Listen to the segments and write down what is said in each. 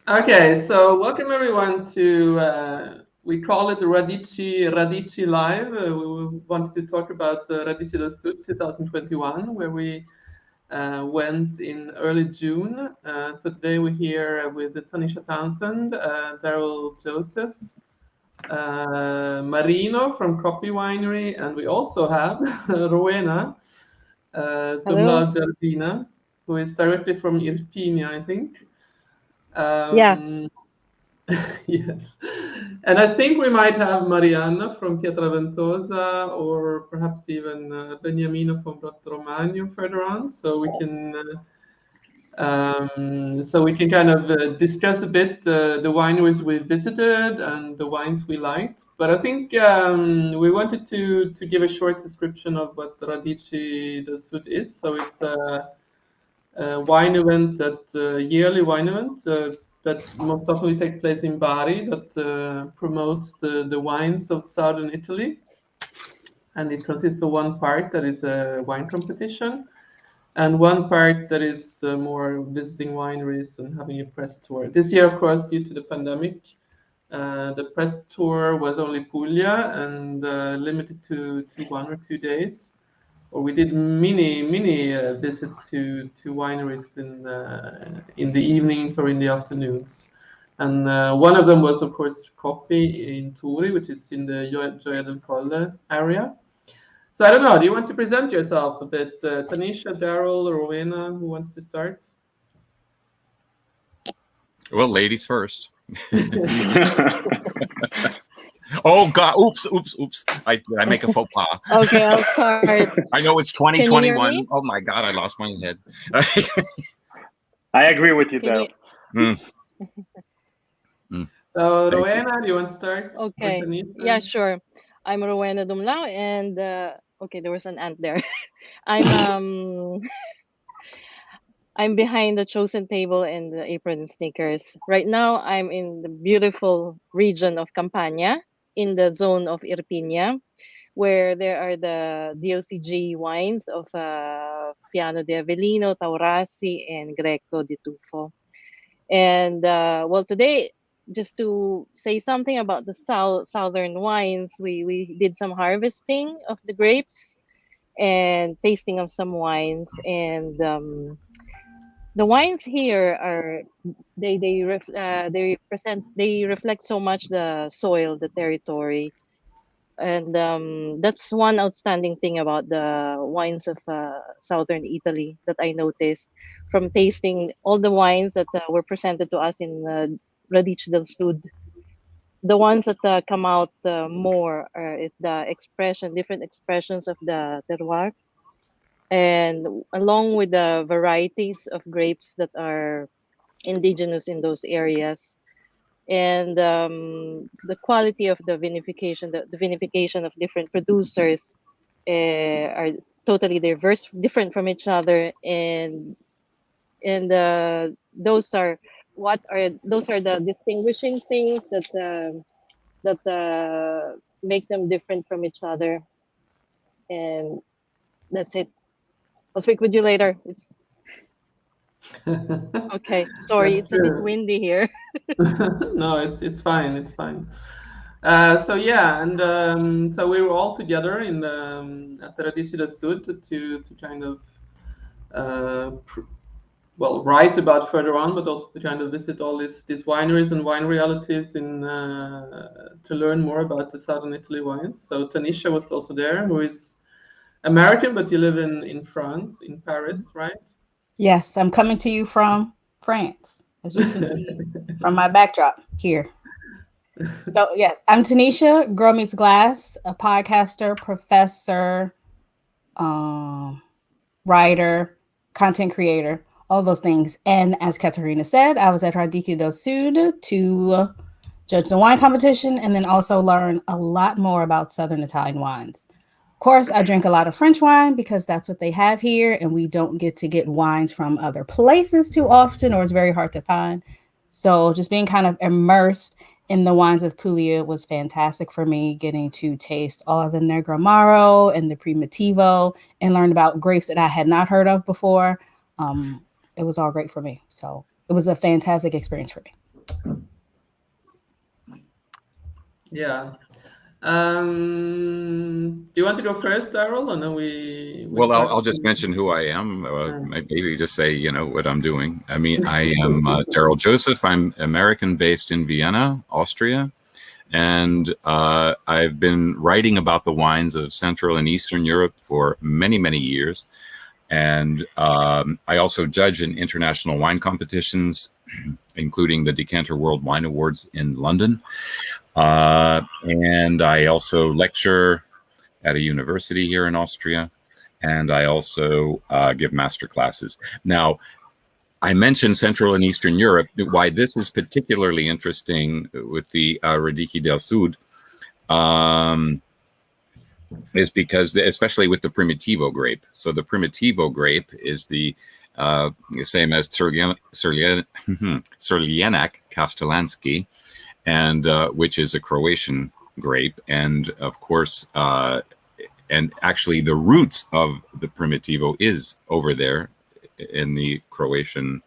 Okay, so welcome everyone to we call it the RadiciLive. We wanted to talk about Radici del Sud 2021, where we went in early June. So today we're here with Tanisha Townsend, Darrel Joseph, Marino from Copy Winery, and we also have Rowena, Hello. Dumlao Giardina, who is directly from Irpinia, I think. Yeah. Um, Yes. And I think we might have Marianna from Pietraventosa or perhaps even Beniamino from Romagno further on, so we can kind of discuss a bit the wineries we visited and the wines we liked. But I think we wanted to give a short description of what Radici del Sud is. So it's wine event, that yearly wine event that most often take place in Bari, that promotes the wines of southern Italy. And it consists of one part that is a wine competition, and one part that is more visiting wineries and having a press tour. This year, of course, due to the pandemic, the press tour was only Puglia and limited to 1 or 2 days. Or we did mini visits to wineries in the evenings or in the afternoons. And one of them was, of course, Coppi in Turi, which is in the Gioia del Colle area. So I don't know. Do you want to present yourself a bit, Tanisha, Darrel, Rowena? Who wants to start? Well, ladies first. Oh God! Oops! I make a faux pas. Okay, I'll start. I know it's Can you hear 2021. me? Oh my God! I lost my head. I agree with you, Can you? though. Mm, mm. So Thank you. Rowena, do you want to start, or Okay. Yeah, Tanisha? sure. I'm Rowena Dumlao, and okay, there was an ant there. I'm I'm behind the chosen table and the apron and sneakers. Right now, I'm in the beautiful region of Campania, in the zone of Irpinia, where there are the DOCG wines of Fiano di Avellino, Taurasi, and Greco di Tufo. And well, today, just to say something about the southern wines, we did some harvesting of the grapes and tasting of some wines. And the wines here are they reflect so much the soil, the territory, and that's one outstanding thing about the wines of southern Italy that I noticed from tasting all the wines that were presented to us in Radici del Sud. The ones that come out more is the expression, different expressions of the terroir, and along with the varieties of grapes that are indigenous in those areas, and the quality of the vinification, the vinification of different producers are totally diverse, different from each other, and those are the distinguishing things that make them different from each other, and that's it. I'll speak with you later. It's okay. Sorry, That's it's a bit true. windy here. No, it's fine. It's fine. So yeah, and so we were all together in the at the Radici del Sud to kind of uh, pr- write about further on, but also to kind of visit all these wineries and wine realities in to learn more about the southern Italy wines. So Tanisha was also there, who is American, but you live in France, in Paris, right? Yes, I'm coming to you from France, as you can see from my backdrop here. So, yes, I'm Tanisha, Girl Meets Glass, a podcaster, professor, um, writer, content creator, all those things. And as Katarina said, I was at Radici del Sud to judge the wine competition and then also learn a lot more about Southern Italian wines. Of course, I drink a lot of French wine because that's what they have here, and we don't get to get wines from other places too often, or it's very hard to find. So, just being kind of immersed in the wines of Puglia was fantastic for me, getting to taste all the Negramaro and the Primitivo and learn about grapes that I had not heard of before. It was all great for me. So, it was a fantastic experience for me. Yeah. Do you want to go first, Darrel, or no? We Well, talk I'll just to- mention who I am. Yeah. Maybe just say, what I'm doing. I mean, I am Darrel Joseph. I'm American-based in Vienna, Austria. And I've been writing about the wines of Central and Eastern Europe for many, many years. And I also judge in international wine competitions, including the Decanter World Wine Awards in London. And I also lecture at a university here in Austria. And I also give master classes. Now, I mentioned Central and Eastern Europe. Why this is particularly interesting with the Radici del sud is because, especially with the Primitivo grape. So the Primitivo grape is the same as Cirlianac Castellansky, and which is a Croatian grape. And of course, and actually the roots of the Primitivo is over there in the Croatian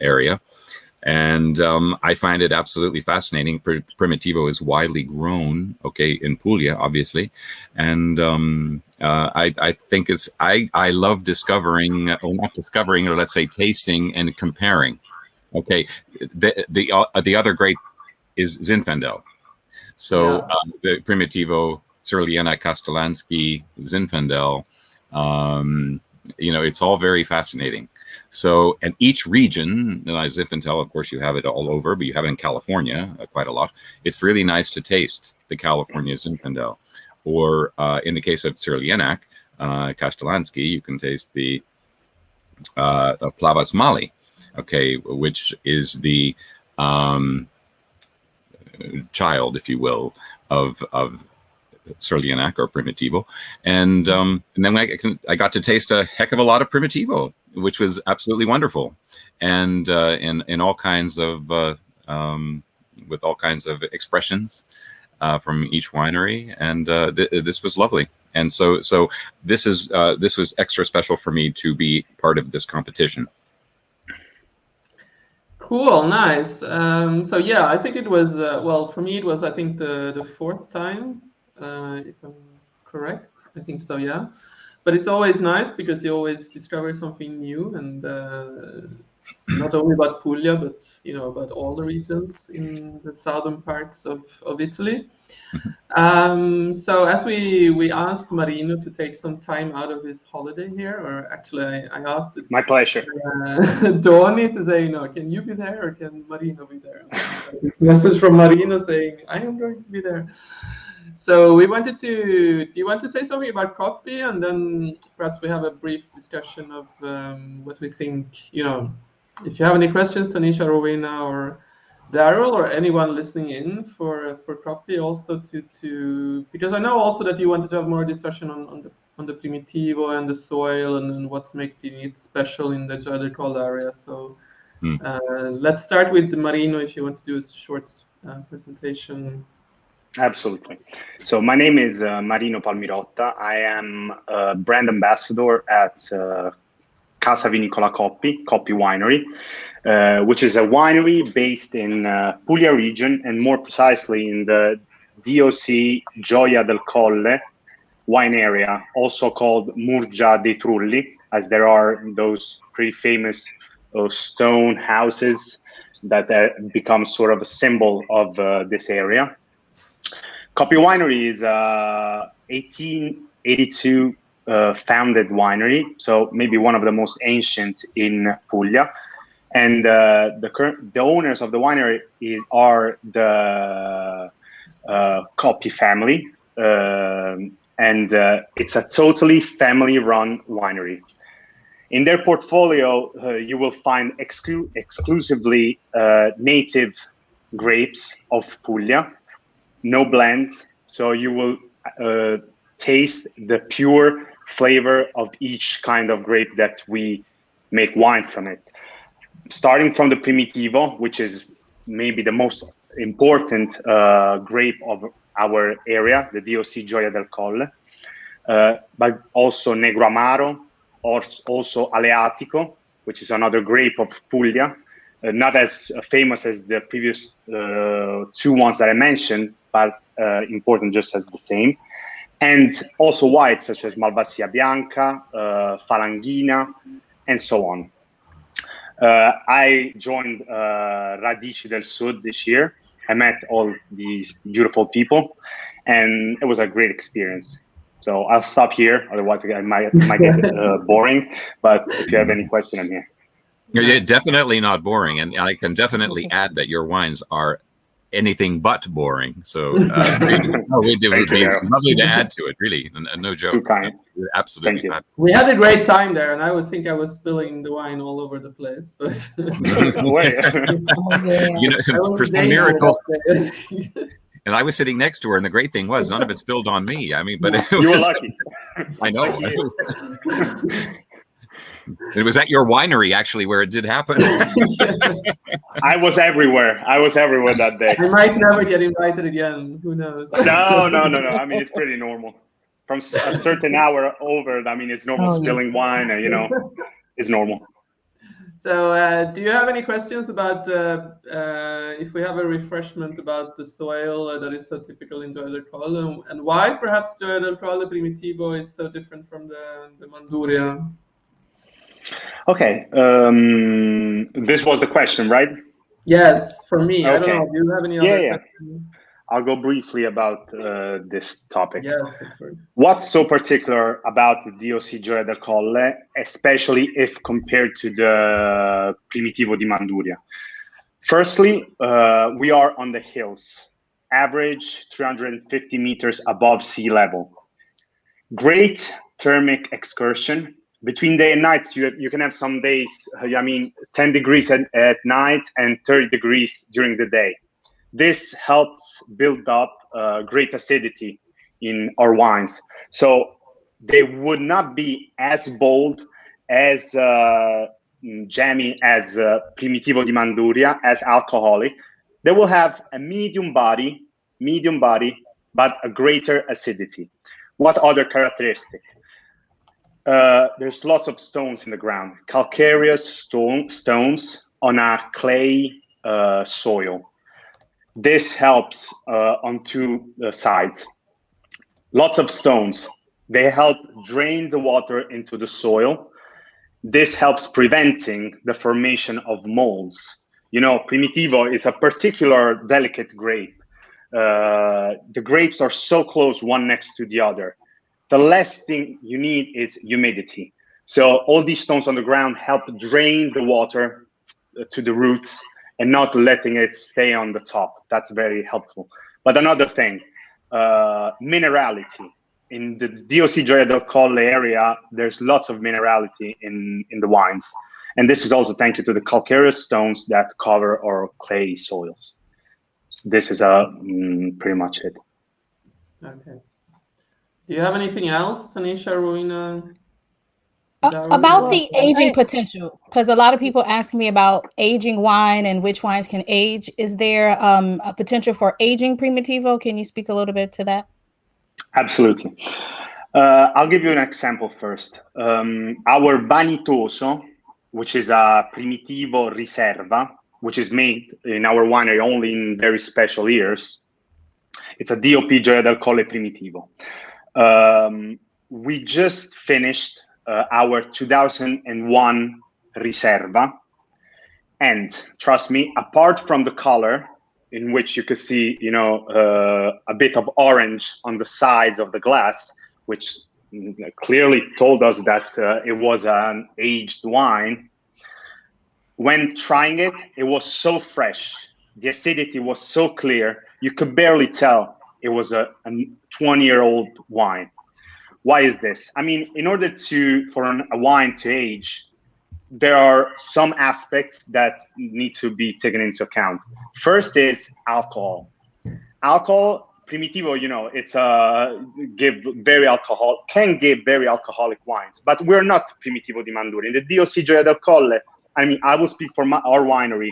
area. And I find it absolutely fascinating. Primitivo is widely grown, in Puglia, obviously. And I think I love discovering, or not discovering, or let's say tasting and comparing. Okay, the other grape is Zinfandel. So the Primitivo, Cirlianac Castellansky, Zinfandel, it's all very fascinating. So, and each region, Zinfandel, of course, you have it all over, but you have it in California quite a lot. It's really nice to taste the California Zinfandel. Or in the case of Cirlianac Castellansky, you can taste the Plavas Mali, which is the child, if you will, of Cirlianac or Primitivo, and then I got to taste a heck of a lot of Primitivo, which was absolutely wonderful, and in all kinds of with all kinds of expressions from each winery, and this was lovely. And so this was extra special for me to be part of this competition. Cool, nice. So yeah, I think it was for me it was, I think, the fourth time. If I'm correct, I think so, yeah. But it's always nice because you always discover something new, and not only about Puglia, but about all the regions in the southern parts of Italy. So as we asked Marino to take some time out of his holiday here, or actually I asked it, My pleasure. Doni to say, can you be there or can Marino be there? This message from Marino saying, I am going to be there. So we wanted to, do you want to say something about copy? And then perhaps we have a brief discussion of what we think, if you have any questions, Tanisha, Rowena, or Darrel, or anyone listening in for copy also to, because I know also that you wanted to have more discussion on the Primitivo and the soil and what's making it special in the Giardina area. So let's start with Marino, if you want to do a short presentation. Absolutely. So my name is Marino Palmirotta. I am a brand ambassador at Casa Vinicola Coppi Winery, which is a winery based in Puglia region, and more precisely in the DOC Gioia del Colle wine area, also called Murgia dei Trulli, as there are those pretty famous stone houses that become sort of a symbol of this area. Coppi Winery is 1882 founded winery, so maybe one of the most ancient in Puglia. And the owners of the winery are the Coppi family, and it's a totally family-run winery. In their portfolio, you will find exclusively native grapes of Puglia. No blends, so you will taste the pure flavor of each kind of grape that we make wine from it. Starting from the Primitivo, which is maybe the most important grape of our area, the DOC Gioia del Colle, but also Negro Amaro, or also Aleatico, which is another grape of Puglia, not as famous as the previous two ones that I mentioned, but important just as the same. And also whites such as Malvasia Bianca, Falanghina, and so on. I joined Radici del Sud this year. I met all these beautiful people, and it was a great experience. So I'll stop here, otherwise I might get boring. But if you have any question, I'm here. You're definitely not boring, and I can definitely add that your wines are anything but boring. So it would be lovely to add to it, really. No joke. Too kind. Absolutely. Thank you. We had a great time there, and I would think I was spilling the wine all over the place. But you know, for some miracle. And I was sitting next to her, and the great thing was none of it spilled on me. I mean, but you were lucky. I know. It was at your winery, actually, where it did happen. I was everywhere. I was everywhere that day. I might never get invited again. Who knows? No. I mean, it's pretty normal. From a certain hour over, I mean, it's normal spilling wine, and, you know, it's normal. So do you have any questions about if we have a refreshment about the soil that is so typical in Gioia del Colle, and why perhaps Gioia del Colle Primitivo is so different from the Manduria? Okay, this was the question, right? Yes, for me. Okay. I don't know. Do you have any other questions? I'll go briefly about this topic. Yes, of course. What's so particular about the DOC Gioia del Colle, especially if compared to the Primitivo di Manduria? Firstly, we are on the hills, average 350 meters above sea level. Great thermic excursion. Between day and night, you can have some days, 10 degrees at night and 30 degrees during the day. This helps build up great acidity in our wines. So they would not be as bold, as jammy as Primitivo di Manduria, as alcoholic. They will have a medium body, but a greater acidity. What other characteristic? There's lots of stones in the ground, calcareous stones on a clay soil. This helps on two sides. Lots of stones. They help drain the water into the soil. This helps preventing the formation of molds. You know, Primitivo is a particular delicate grape. The grapes are so close one next to the other. The last thing you need is humidity. So all these stones on the ground help drain the water to the roots and not letting it stay on the top. That's very helpful. But another thing, minerality. In the DOC Gioia del Colle area, there's lots of minerality in the wines. And this is also thank you to the calcareous stones that cover our clay soils. This is pretty much it. Okay. Do you have anything else, Tanisha, Rowena? About the aging potential, because a lot of people ask me about aging wine and which wines can age. Is there a potential for aging Primitivo? Can you speak a little bit to that? Absolutely. I'll give you an example first. Our Vanitoso, which is a Primitivo Riserva, which is made in our winery only in very special years. It's a DOP Gioia del Colle Primitivo. We just finished our 2001 Riserva, and trust me, apart from the color, in which you could see, you know, a bit of orange on the sides of the glass, which clearly told us that it was an aged wine. When trying it, it was so fresh. The acidity was so clear, you could barely tell it was a 20-year-old wine. Why is this? I mean, in order for a wine to age, there are some aspects that need to be taken into account. First is alcohol. Alcohol, Primitivo, you know, it's can give very alcoholic wines, but we're not Primitivo di Manduria. In the DOC Gioia del Colle, I mean, I will speak for our winery.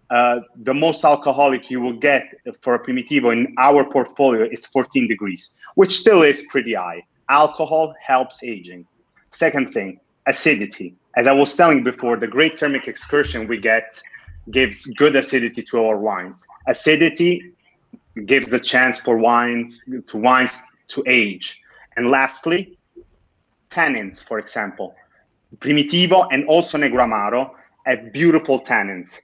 The most alcoholic you will get for a Primitivo in our portfolio is 14 degrees, which still is pretty high. Alcohol helps aging. Second thing, acidity. As I was telling before, the great thermic excursion we get gives good acidity to our wines. Acidity gives the chance for wines to age. And lastly, tannins, for example. Primitivo and also Negro Amaro have beautiful tannins.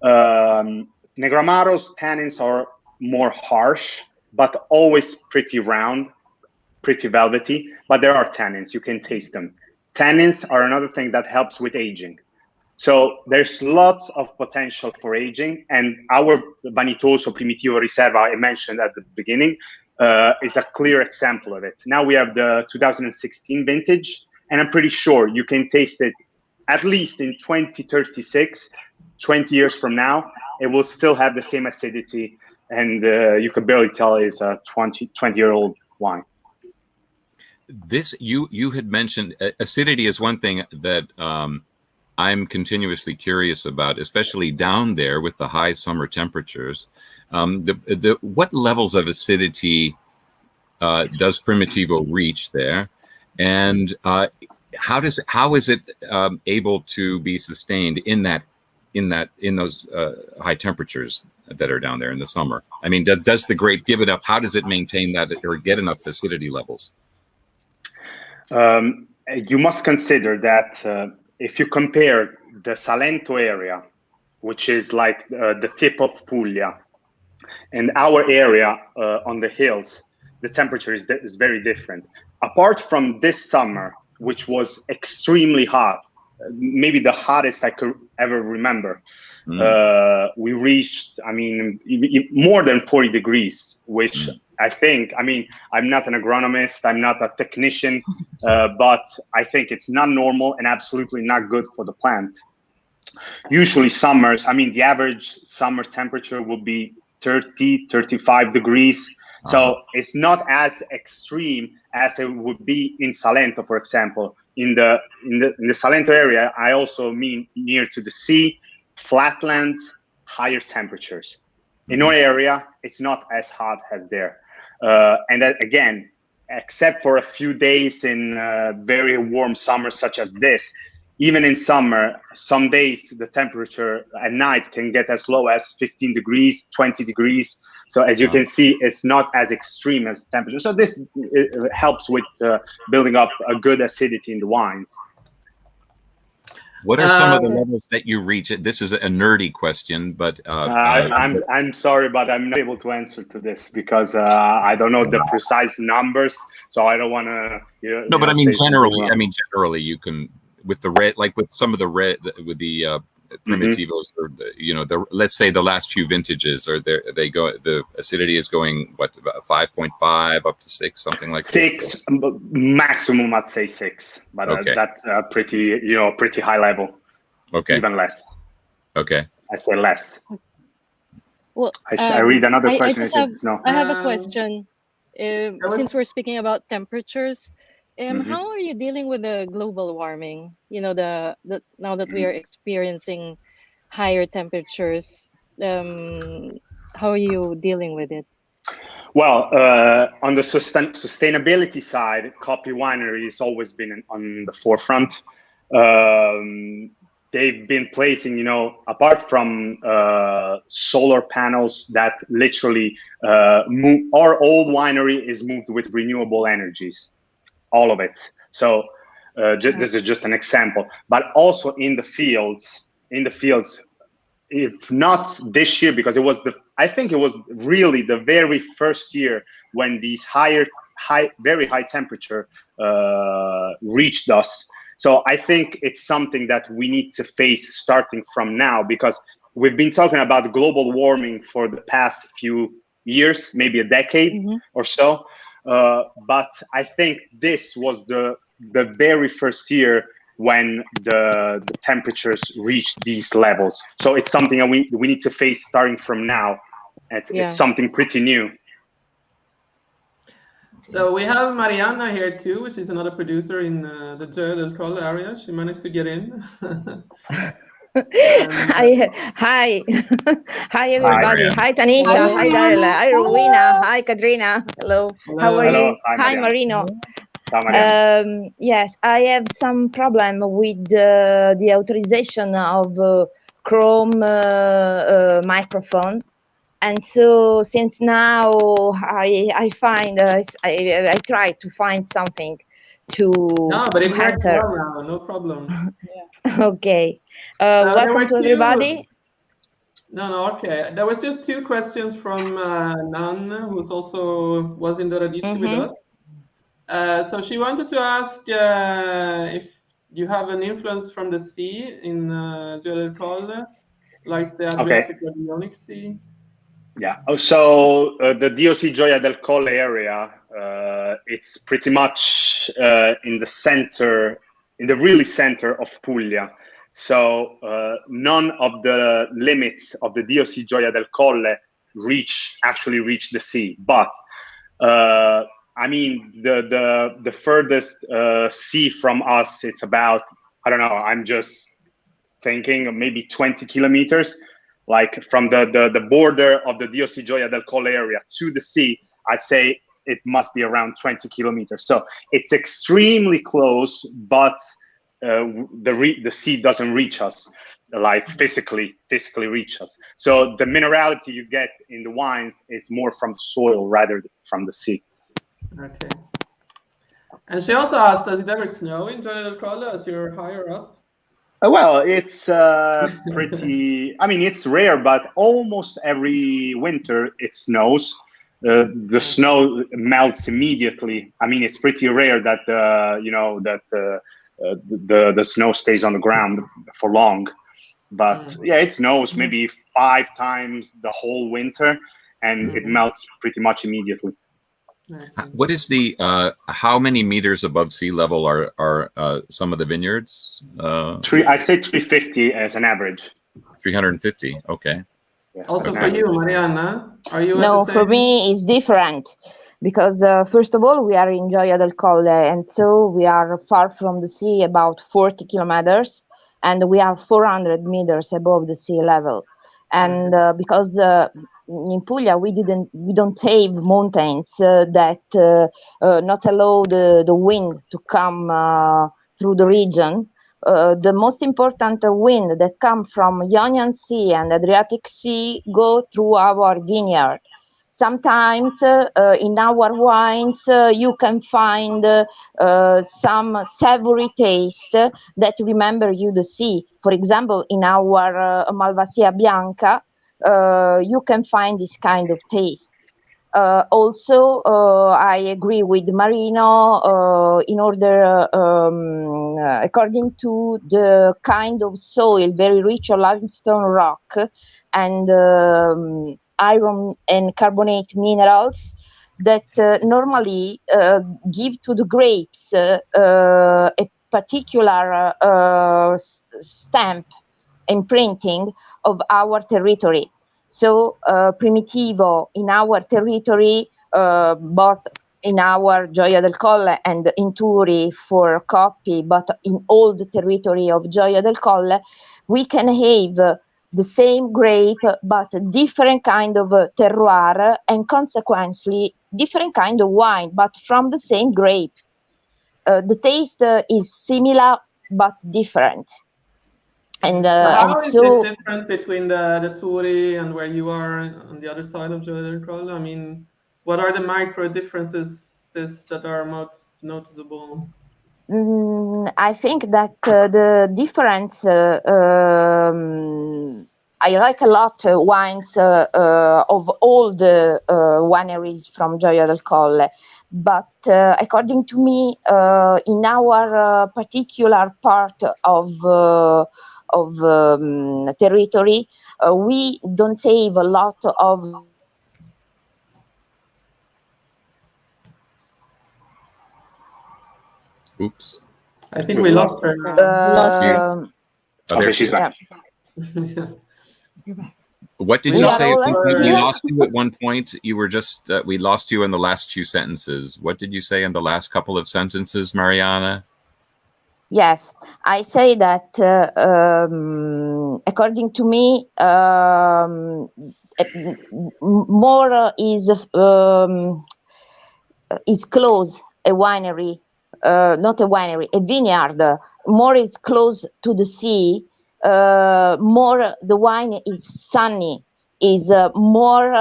Negro Amaro's tannins are more harsh, but always pretty round, pretty velvety, but there are tannins, you can taste them. Tannins are another thing that helps with aging. So there's lots of potential for aging, and our Vanitoso Primitivo Riserva I mentioned at the beginning is a clear example of it. Now we have the 2016 vintage, and I'm pretty sure you can taste it at least in 2036, 20 years from now, it will still have the same acidity, and you could barely tell it's a 20-year-old wine. This, you had mentioned acidity is one thing that I'm continuously curious about, especially down there with the high summer temperatures. What levels of acidity does Primitivo reach there, and how is it able to be sustained in those high temperatures that are down there in the summer? I mean, does the grape give enough? How does it maintain that or get enough acidity levels? You must consider that if you compare the Salento area, which is like the tip of Puglia, and our area on the hills, the temperature is very different. Apart from this summer, which was extremely hot, maybe the hottest I could ever remember. We reached, I mean, more than 40 degrees, which I think, I mean, I'm not an agronomist, I'm not a technician, but I think it's not normal and absolutely not good for the plant. Usually summers, I mean, the average summer temperature will be 30, 35 degrees. So it's not as extreme as it would be in Salento, for example. In the Salento area, I also mean near to the sea, flatlands, higher temperatures. In our area, it's not as hot as there. And that, again, except for a few days in very warm summers such as this, even in summer, some days the temperature at night can get as low as 15 degrees, 20 degrees. So as you can see, it's not as extreme as temperature. So this helps with building up a good acidity in the wines. What are some of the levels that you reach? This is a nerdy question, but I'm sorry, but I'm not able to answer to this because I don't know the precise numbers, so I don't want to. No, but I mean generally, you can with the red, like with some of the red, with the Primitivos, or let's say the last few vintages, or they go, the acidity is going what, about 5.5 up to 6, something like 6 maximum. I'd say 6, but okay. That's pretty pretty high level. Okay, even less. Okay, I say less. Well, I read another question. I have a question. Since we're speaking about temperatures, how are you dealing with the global warming? Now that we are experiencing higher temperatures, how are you dealing with it? Well, on the sustainability side, Coppi Winery has always been on the forefront. They've been placing, apart from solar panels that literally our old winery is moved with renewable energies, all of it. So this is just an example, but also in the fields, if not this year, because I think it was really the very first year when these very high temperature reached us. So I think it's something that we need to face starting from now, because we've been talking about global warming for the past few years, maybe a decade or so. But I think this was the very first year when the temperatures reached these levels. So it's something that we need to face starting from now. It's something pretty new. So we have Mariana here too. She's another producer in the Giardina area. She managed to get in. Hi. Hi, everybody. Hi, Tanisha. Hi, Darrel. Hi, Rowena. Hi, Katrina. Hello. How are you? Hi, Marino. Yes, I have some problem with the authorization of Chrome microphone. And so since now I find I try to find something to but it works enter. well now, no problem. Okay. Welcome to everybody. No, okay. There was just two questions from Nan, who's also was in the Radici with us. So she wanted to ask if you have an influence from the sea in Gioia del Colle, like the Adriatic or the Ionic Sea. Yeah. So the DOC Gioia del Colle area, it's pretty much in the center, in the really center of Puglia. So none of the limits of the DOC Gioia del Colle actually reach the sea. But I mean, the furthest sea from us, it's about, I don't know, I'm just thinking maybe 20 kilometers. Like from the border of the DOC Gioia del Colle area to the sea, I'd say it must be around 20 kilometers. So it's extremely close, but the sea doesn't reach us, like physically reach us. So the minerality you get in the wines is more from the soil rather than from the sea. Okay. And she also asked, does it ever snow in Gioia del Colle as you're higher up? Well, it's pretty, I mean, it's rare, but almost every winter it snows. The snow melts immediately. I mean, it's pretty rare that, the snow stays on the ground for long. But yeah, it snows maybe 5 times the whole winter, and it melts pretty much immediately. What is the how many meters above sea level are some of the vineyards? I say 350 as an average. 350. Okay. Yeah. Also for you, Mariana, are you? No, for me it's different because first of all we are in Gioia del Colle, and so we are far from the sea, about 40 kilometers, and we are 400 meters above the sea level, and because in Puglia we don't have mountains that not allow the wind to come through the region. The most important wind that come from Ionian Sea and Adriatic Sea go through our vineyard. Sometimes in our wines you can find some savory taste that remember you the sea. For example, in our Malvasia Bianca, you can find this kind of taste. Also, I agree with Marino in order, according to the kind of soil, very rich on limestone rock and iron and carbonate minerals that normally give to the grapes a particular stamp imprinting of our territory. So Primitivo in our territory, both in our Gioia del Colle and in Turi for copy, but in all the territory of Gioia del Colle, we can have the same grape, but different kind of terroir, and consequently different kind of wine, but from the same grape. The taste is similar, but different. And how is so it different between the Turi and where you are on the other side of Gioia del Colle? I mean, what are the micro differences that are most noticeable? I think that the difference, I like a lot wines of all the wineries from Gioia del Colle. But according to me, in our particular part of territory, we don't have a lot of. Oops. I think we lost her. Okay, she's back. What did you say? We lost you at one point. You were just, we lost you in the last 2 sentences. What did you say in the last couple of sentences, Mariana? Yes, I say that according to me, more is close a winery, not a winery, a vineyard. More is close to the sea more the wine is sunny, is more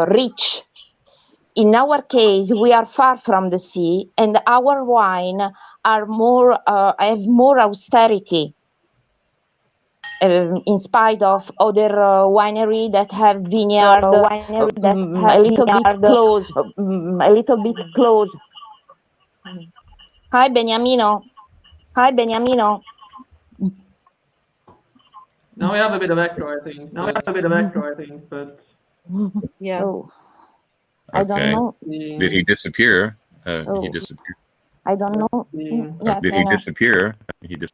rich. In our case, we are far from the sea, and our wine are more have more austerity. In spite of other winery that have vineyard a little bit close. Hi, Beniamino. Now we have a bit of echo, I think. But Yeah. Oh, I don't Okay. know. Did he disappear? Oh. He disappeared. I don't know. Yes, Did I he know. disappear? He just.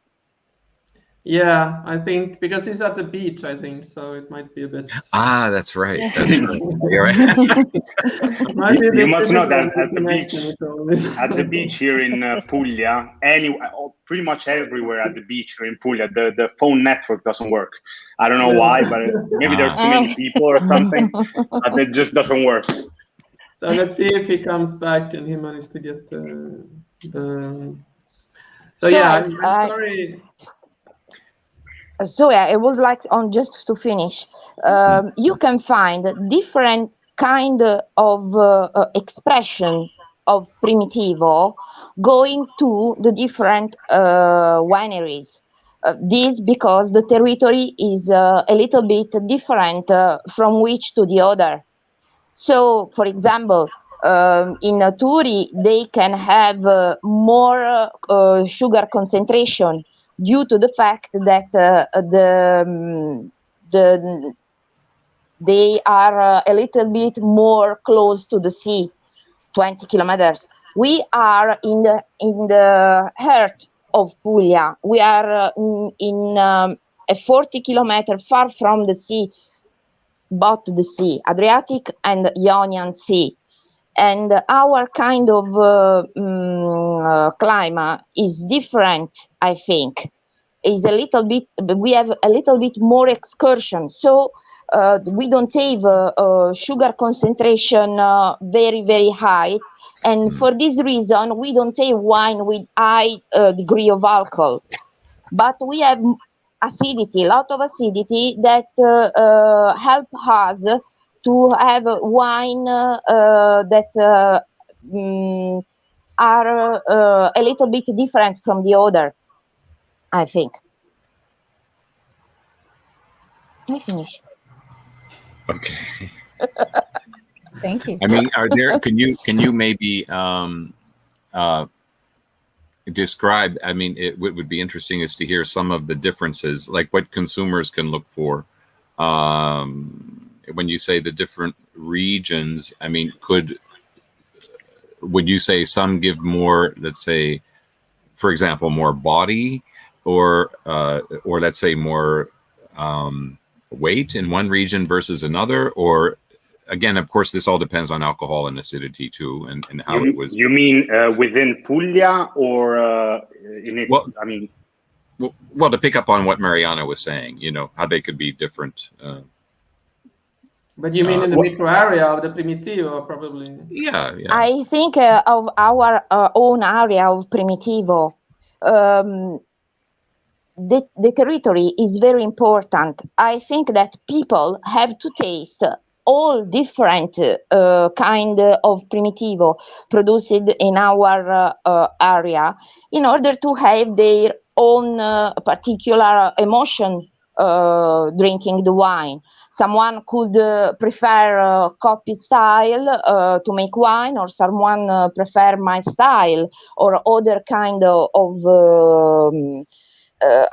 yeah, I think because he's at the beach, I think so. It might be a bit. Ah, that's right. That's right. You're right. Might be a You bit must know that difficult at the connection beach, with all this. at the beach here in Puglia, pretty much everywhere at the beach here in Puglia, the phone network doesn't work. I don't know why, but maybe there are too many people or something, but it just doesn't work. So let's see if he comes back and he managed to get the. So yeah, I'm sorry. So I would like on just to finish. You can find different kind of expression of Primitivo going to the different wineries. This because the territory is a little bit different from which to the other. So, for example, in Turi, they can have more sugar concentration due to the fact that they are a little bit more close to the sea, 20 kilometers. We are in the heart of Puglia. We are in a 40 kilometer far from the sea, both the sea, Adriatic and Ionian Sea. And our kind of climate is different, I think. Is a little bit, we have a little bit more excursion. So we don't have sugar concentration very, very high. And for this reason, we don't have wine with high degree of alcohol. But we have acidity, a lot of acidity that help us to have wine that are a little bit different from the other, I think. I finish. Okay. Thank you. I mean, are there? Can you maybe describe? I mean, what would be interesting is to hear some of the differences, like what consumers can look for. When you say the different regions, I mean, would you say some give more, let's say, for example, more body, or let's say more weight in one region versus another, or again, of course, this all depends on alcohol and acidity too, and how it was. You mean within Puglia or in it? Well, I mean, well, to pick up on what Mariana was saying, you know, how they could be different. But you mean in the micro area of the Primitivo, probably? Yeah. I think of our own area of Primitivo. The territory is very important. I think that people have to taste all different kind of Primitivo produced in our area in order to have their own particular emotion drinking the wine. Someone could prefer copy style to make wine, or someone prefer my style, or other kind of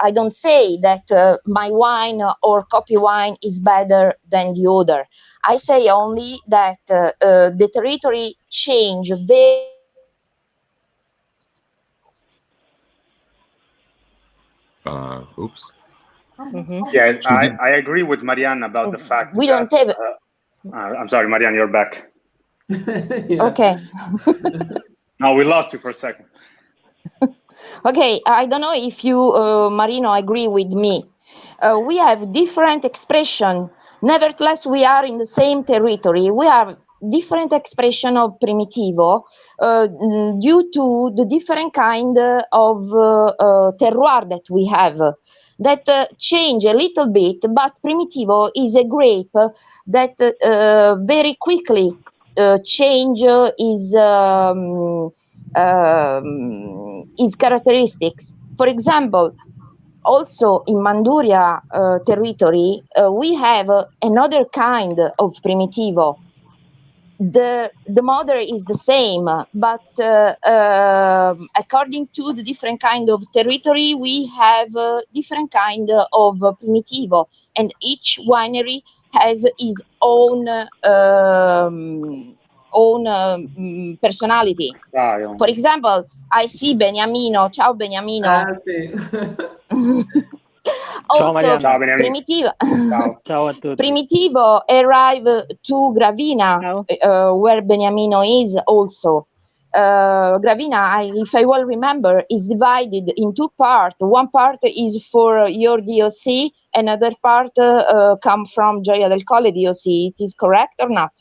I don't say that my wine or copy wine is better than the other. I say only that the territory change very. Oops. yeah, I agree with Marianne about the fact we that, don't have. I'm sorry, Marianne, you're back. Yeah. Okay. No, we lost you for a second. Okay, I don't know if you, Marino, agree with me. We have different expression. Nevertheless, we are in the same territory. We have different expression of Primitivo due to the different kind of terroir that we have that change a little bit, but Primitivo is a grape that very quickly change his characteristics. For example, also in Manduria territory, we have another kind of Primitivo. The mother is the same, but according to the different kind of territory, we have different kind of Primitivo, and each winery has its own personality. Style. For example, I see Beniamino. Ciao, Beniamino. Sì. Also, Marianna. Ciao, Beniamino. Primitivo. Ciao. Ciao a tutti. Primitivo arrived to Gravina, where Beniamino is also. Gravina, if I well remember, is divided in two parts. One part is for your DOC, another part come from Gioia del Colle DOC. It is correct or not?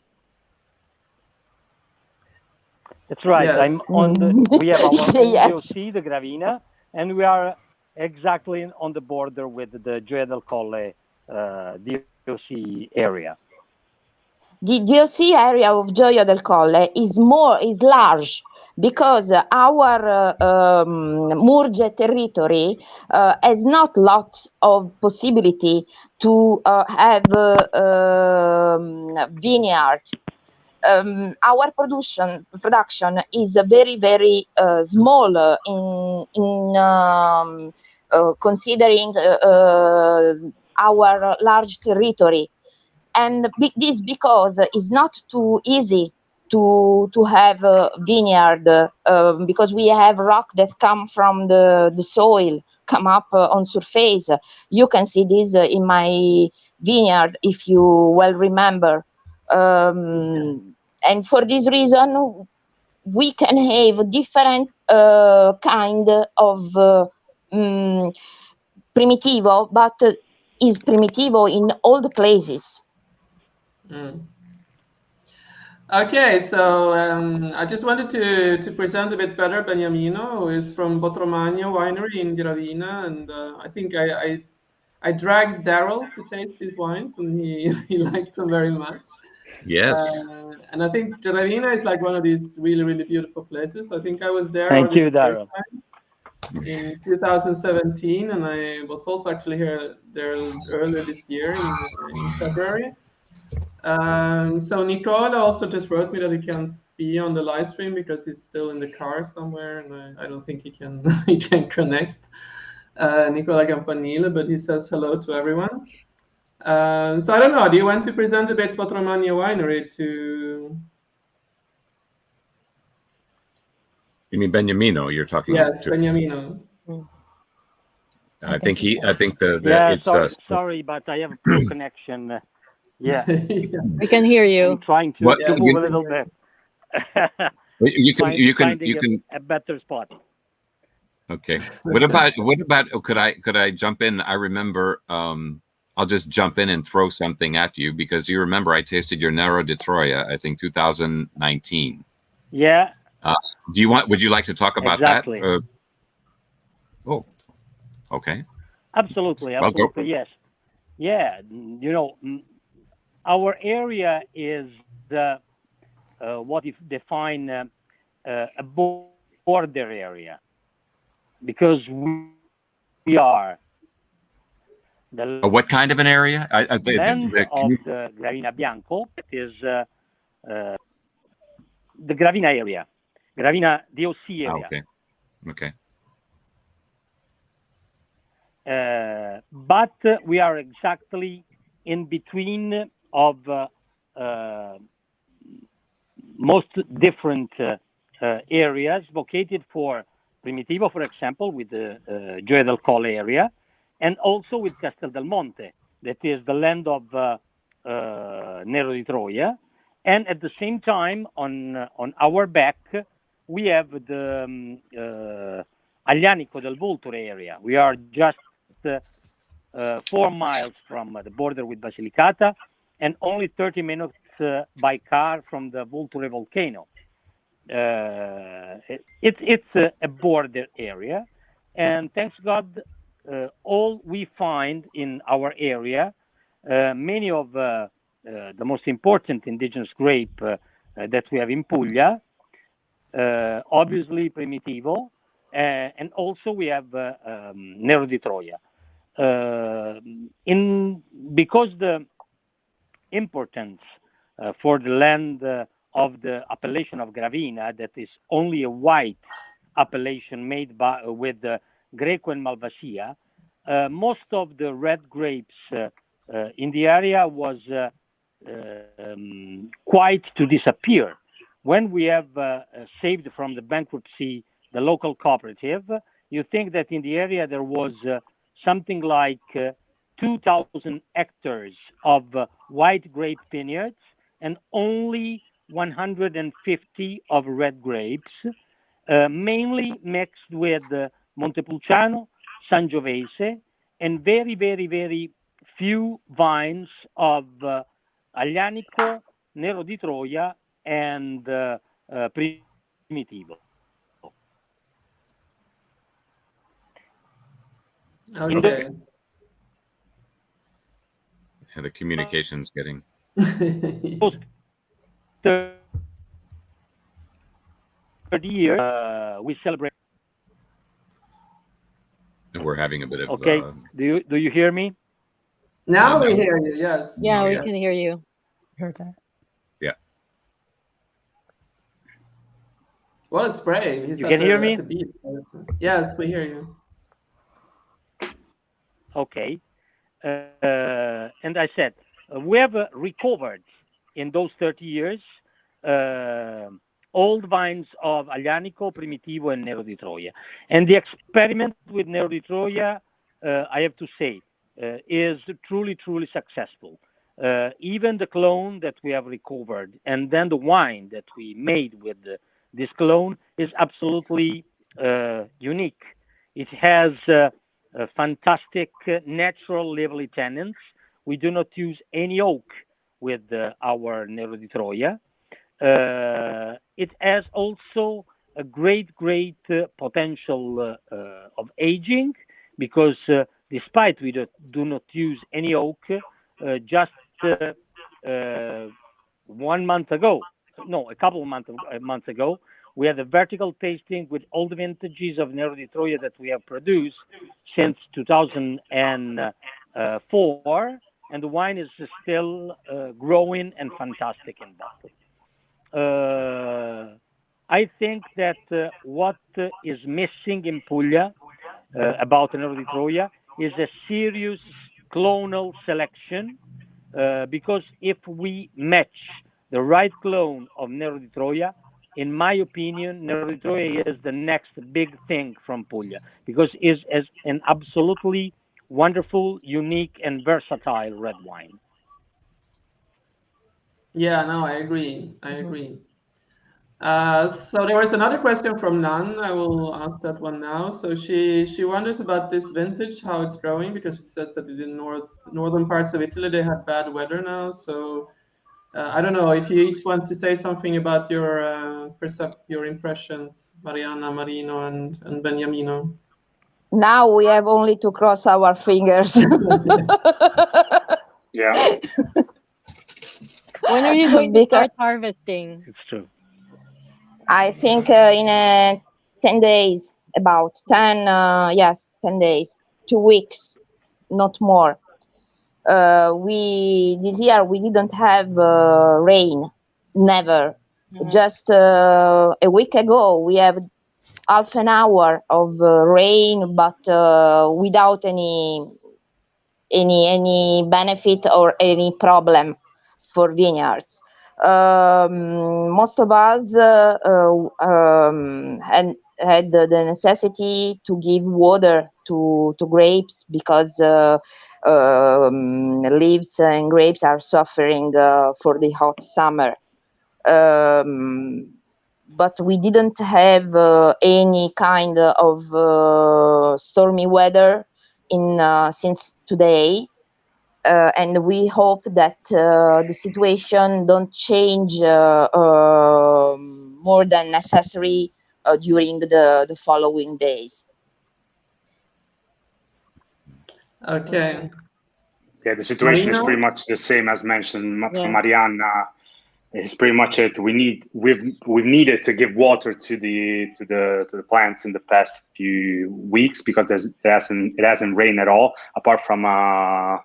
That's right. Yes. I'm on the. We have our own Yes. DOC, the Gravina, and we are exactly on the border with the Gioia del Colle DOC area. The DOC area of Gioia del Colle is large because our Murge territory has not lot of possibility to have vineyard. Our production is very, very small in considering our large territory, and this because it's not too easy to have a vineyard because we have rock that come from the soil, come up on surface. You can see this in my vineyard if you well remember. And for this reason, we can have different kind of Primitivo, but is Primitivo in all the places. Okay, so I just wanted to present a bit better Beniamino, who is from Botromagno Winery in Giardina, and I think I dragged Darrel to taste his wines, and he liked them very much. Yes. And I think Giardina is like one of these really, really beautiful places. I think I was there Thank you, the first Darrel. time in 2017, and I was also actually there earlier this year in February. So Nicola also just wrote me that he can't be on the live stream because he's still in the car somewhere, and I don't think he can he can connect. Nicola Campanile, but he says hello to everyone. So I don't know. Do you want to present a bit Botromagno Winery to? You mean Beniamino? You're talking Yes, to? Beniamino. I think the Yeah, it's sorry, but I have a poor connection. Yeah, We can hear you. I'm trying to What- move you- a little bit. you can a better spot. Okay. What about could I jump in? I remember I'll just jump in and throw something at you because you remember I tasted your Nero di Troia, I think 2019. Yeah. Would you like to talk about Exactly. that? Oh, okay. Absolutely, Well, go. yes. Yeah, our area is the what if define a border area because we are the What kind of an area? land of the Gravina Bianco. It is the Gravina area, Gravina DOC area. Okay. But we are exactly in between of most different areas vocated for Primitivo, for example, with the Gioia del Colle area, and also with Castel del Monte, that is the land of Nero di Troia. And at the same time, on our back, we have the Aglianico del Vulture area. We are just 4 miles from the border with Basilicata and only 30 minutes by car from the Vulture volcano. It's a border area, and thanks God, all we find in our area, many of the most important indigenous grape that we have in Puglia, obviously Primitivo, and also we have Nero di Troia. Because the importance for the land of the appellation of Gravina, that is only a white appellation made with Greco and Malvasia, most of the red grapes in the area was quite to disappear. When we have saved from the bankruptcy the local cooperative, you think that in the area there was something like 2,000 hectares of white grape vineyards and only 150 of red grapes, mainly mixed with Montepulciano, Sangiovese, and very, very, very few vines of Aglianico, Nero di Troia, and Primitivo. Okay. Yeah, the communication's getting. 30 years, we celebrate. We're having a bit of. Okay. Do you hear me? Now we hear you. Yes. Yeah, we can hear you. Heard that. Yeah. Well, it's brave. He's You can hear me? at the beat. Yes, we hear you. Okay. And I said, we have recovered in those 30 years old vines of Aglianico, Primitivo, and Nero di Troia. And the experiment with Nero di Troia, I have to say, is truly, truly successful. Even the clone that we have recovered and then the wine that we made with this clone is absolutely unique. It has fantastic natural lively tannins. We do not use any oak with our Nero di Troia. It has also a great potential of aging because despite we do not use any oak, just 1 month ago, no, a couple of months ago, we had a vertical tasting with all the vintages of Nero di Troia that we have produced since 2004, and the wine is still growing and fantastic in bottle. I think that what is missing in Puglia about Nero di Troia is a serious clonal selection, because if we match the right clone of Nero di Troia, in my opinion, Nero di Troia is the next big thing from Puglia because it is an absolutely wonderful, unique, and versatile red wine. Yeah, no, I agree. So there was another question from Nan. I will ask that one now. So she wonders about this vintage, how it's growing, because she says that in northern parts of Italy they have bad weather now. So I don't know if you each want to say something about your impressions, Mariana, Marino, and Beniamino. Now we have only to cross our fingers. Yeah. When are you going to start harvesting? It's true. I think in 10 days, about 10 days, 2 weeks, not more. This year we didn't have rain, never. Mhm. Just a week ago we have half an hour of rain, but without any benefit or any problem for vineyards. Most of us had the necessity to give water to grapes because leaves and grapes are suffering for the hot summer. But we didn't have any kind of stormy weather since today. and we hope that the situation don't change more than necessary during the following days. Okay. Yeah, the situation is Marino? pretty much the same as mentioned Yeah. from Marianna. It's pretty much it. We've needed to give water to the plants in the past few weeks because it hasn't rained at all, apart from a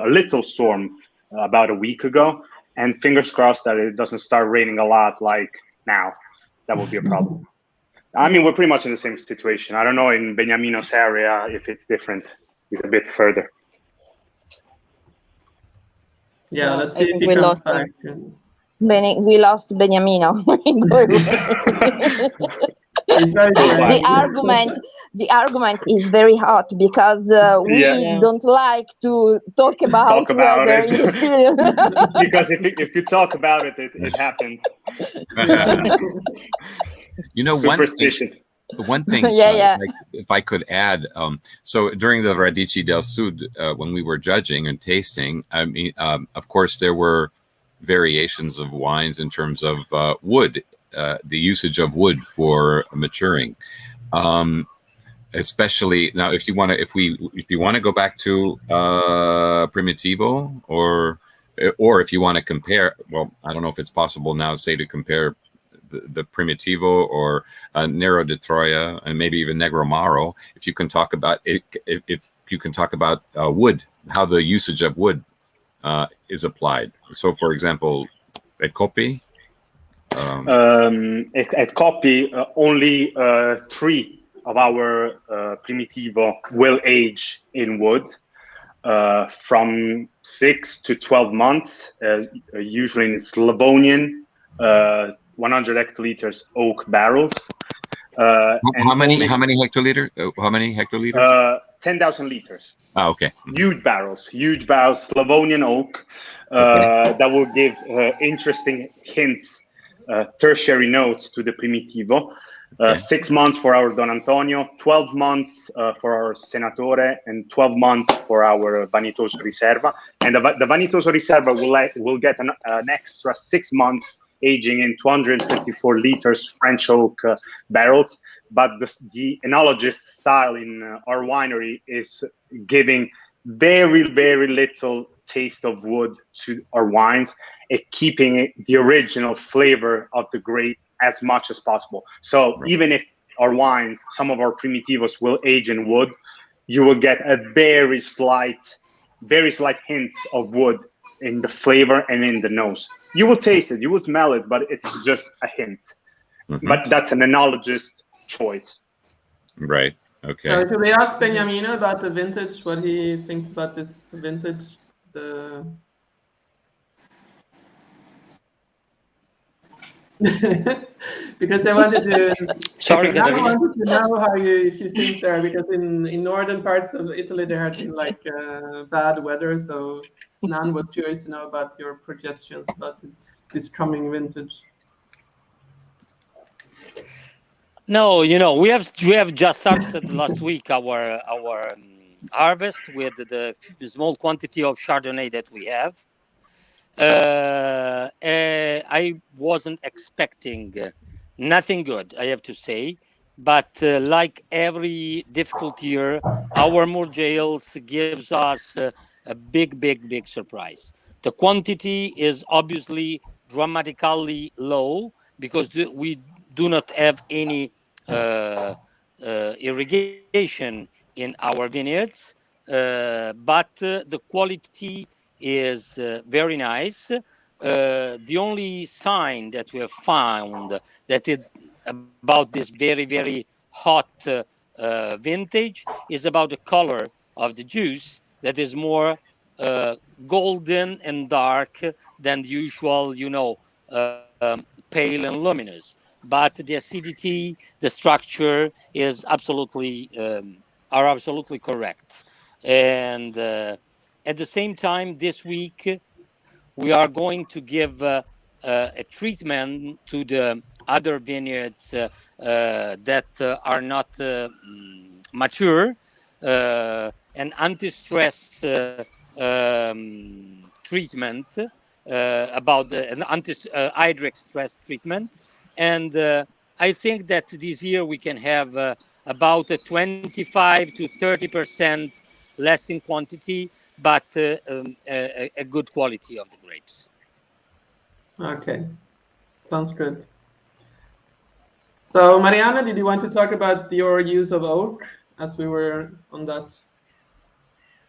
little storm about a week ago. And fingers crossed that it doesn't start raining a lot like now. That would be a problem. I mean, we're pretty much in the same situation. I don't know in Beniamino's area if it's different. It's a bit further. Yeah, let's I see if think he we comes lost back. We lost Beniamino. He's very the brave. argument is very hot because we Yeah. don't like to talk about weather it. in the studio. Because if you talk about it, it happens. You know, Superstition. one thing, Yeah. if I could add, so during the Radici del Sud, when we were judging and tasting, I mean, of course, there were variations of wines in terms of wood, the usage of wood for maturing. Especially now, if you want to go back to Primitivo, or if you want to compare, well, I don't know if it's possible now, say, to compare the Primitivo or Nero di Troia and maybe even Negromaro. If you can talk about it, if you can talk about wood, how the usage of wood is applied. So, for example, at Coppi. At Coppi, only 3 of our Primitivo will age in wood from 6 to 12 months, usually in Slavonian 100 hectoliters oak barrels. How many hectoliters? How many hectoliters? 10,000 liters. Oh, okay. Huge barrels, Slavonian oak. That will give interesting hints, tertiary notes to the Primitivo. 6 months for our Don Antonio, 12 months for our Senatore, and 12 months for our Vanitoso Riserva. And the Vanitoso Riserva will get an extra 6 months aging in 254 liters French oak barrels. But the enologist style in our winery is giving very, very little taste of wood to our wines and keeping the original flavor of the grape as much as possible. So even if our wines, some of our Primitivos will age in wood, you will get a very slight hints of wood in the flavor and in the nose. You will taste it, you will smell it, but it's just a hint. But that's an enologist choice. Right. Okay. So should we ask Beniamino about the vintage, what he thinks about this vintage? Because they wanted to. Sorry, I wanted to know if you think there, because in northern parts of Italy there had been like bad weather, so Nan was curious to know about your projections about this coming vintage. No, we have just started last week our harvest with the small quantity of Chardonnay that we have. I wasn't expecting nothing good, I have to say, but like every difficult year, our Murgeils gives us a big surprise. The quantity is obviously dramatically low because we do not have any irrigation in our vineyards, but the quality is very nice. The only sign that we have found that about this very hot vintage is about the color of the juice that is more golden and dark than the usual, pale and luminous. But the acidity, the structure is absolutely correct. And at the same time, this week we are going to give a treatment to the other vineyards that are not mature, an anti-stress treatment, about an hydric stress treatment. And I think that this year we can have about a 25 to 30% less in quantity, but a good quality of the grapes. Okay, sounds good. So, Mariana, did you want to talk about your use of oak as we were on that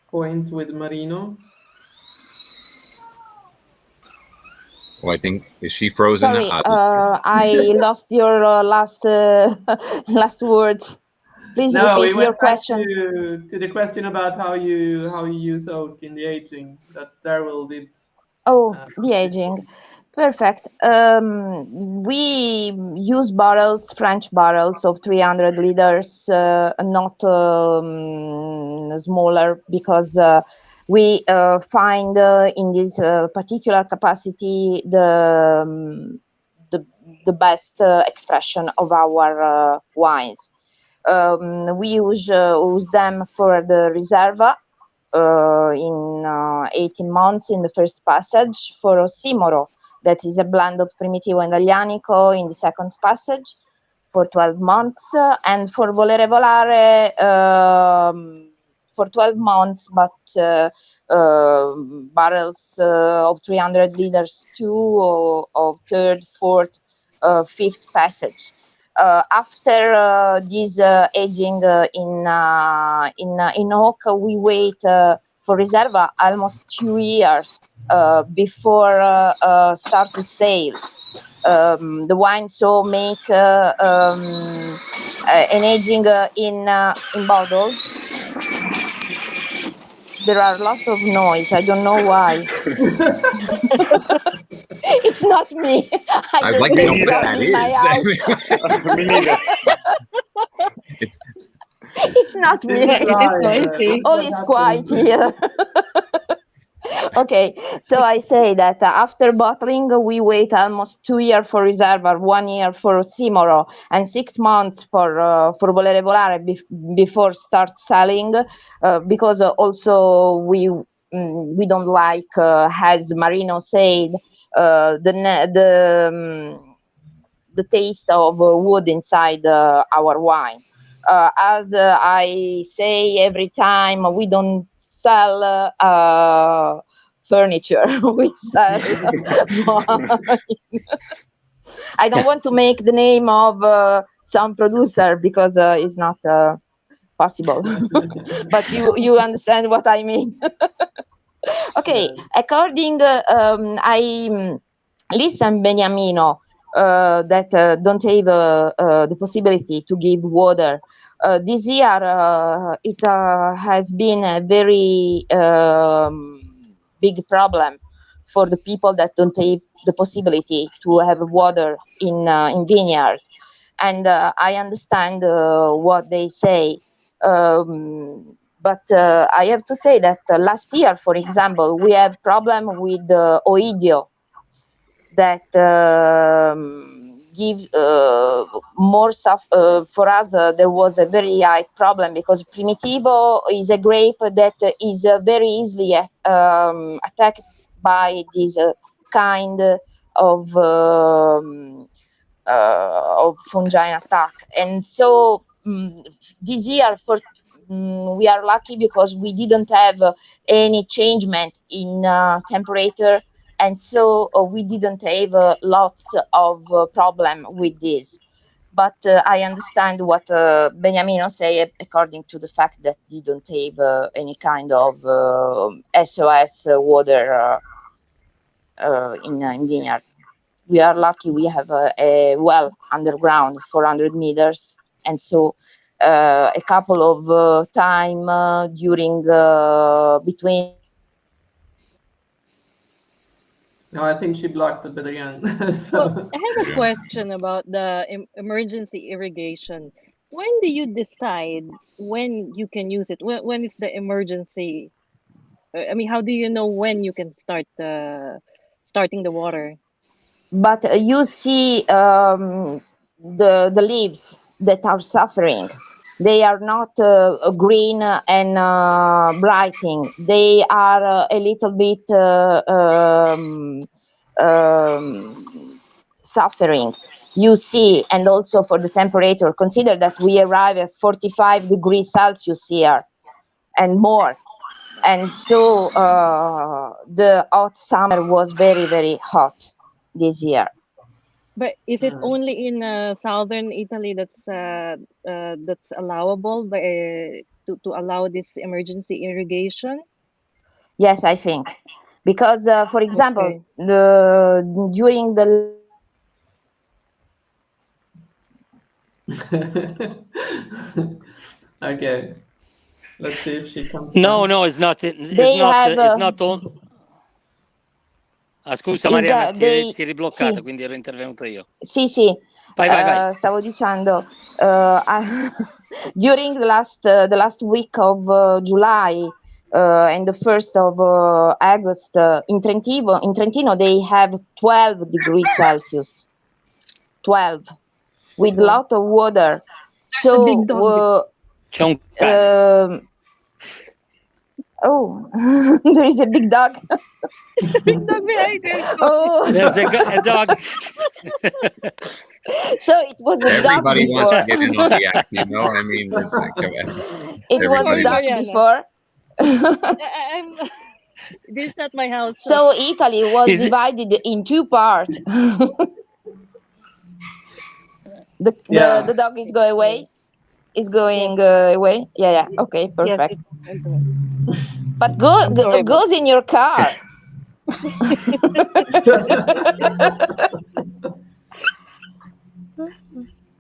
point with Marino? Well, I think, is she frozen? Sorry, I lost your last last words. Please No, we repeat went your back question. to the question about how you use oak in the aging that Darrel did. Oh, the aging. Perfect. We use barrels, French barrels of 300 liters, not smaller, because we find in this particular capacity the best expression of our wines. We use them for the Reserva in 18 months in the first passage, for Ossimoro, that is a blend of Primitivo and Aglianico, in the second passage for 12 months, and for Volere Volare for 12 months, but barrels of 300 liters too, of third, fourth, fifth passage. After this aging in oak, we wait for Reserva almost 2 years before start the sales. The wine so make an aging in bottle. There are a lot of noise. I don't know why. It's not me. I'd like to know what that in my is. house. Me neither. It's not me. It is noisy. All is quiet here. Okay, so I say that after bottling, we wait almost 2 years for Reserva, 1 year for Ossimoro, and 6 months for Volere Volare before start selling, because also we don't like, as Marino said, the taste of wood inside our wine. As I say every time, we don't sell furniture. We sell wine. I don't want to make the name of some producer, because it's not possible. But you understand what I mean. Okay, according I listen Beniamino that don't have the possibility to give water. This year it has been a very big problem for the people that don't have the possibility to have water in vineyard, and I understand what they say. But I have to say that last year, for example, we have problem with Oidio, that give more for us. There was a very high problem, because Primitivo is a grape that is very easily attacked by this kind of fungi attack. And so this year we are lucky, because we didn't have any changement in temperature, and so we didn't have lots of problem with this. But I understand what Beniamino say, according to the fact that they don't have any kind of SOS water in vineyard. We are lucky we have a well underground, 400 meters, and so a couple of time during between. No, I think she blocked it again. Well, I have a question about the emergency irrigation. When do you decide when you can use it? When is the emergency? I mean, how do you know when you can start starting the water? But you see the leaves that are suffering. They are not green and brighting. They are a little bit suffering. You see, and also for the temperature, consider that we arrive at 45 degrees Celsius here and more. And so the hot summer was very, very hot this year. But is it only in southern Italy that's allowable by, to allow this emergency irrigation? Yes, I think. Because, for example, during the Okay. Let's see if she comes. No, it's not. It's They not. have, It's not on. Scusa Mariana, ti eri bloccata, sì. quindi ero intervenuto io. Sì, sì. Vai. Stavo dicendo, during the last week of July and the 1st of August in Trentino, they have 12 degrees Celsius. 12 with a lot of water. So big dog. C'è un cane. Oh, there is a big dog. There's a big dog behind you. Oh, There's a dog. So it was a Everybody dog wants before. to get in on the act, you know. I mean, it's like, It was a everybody dog Mariana. before. This is not my house. So Italy was Is it- divided in two parts. Yeah. The dog is going away. Is going away. Yeah. Okay, perfect. Yes, But I'm sorry, goes in your car.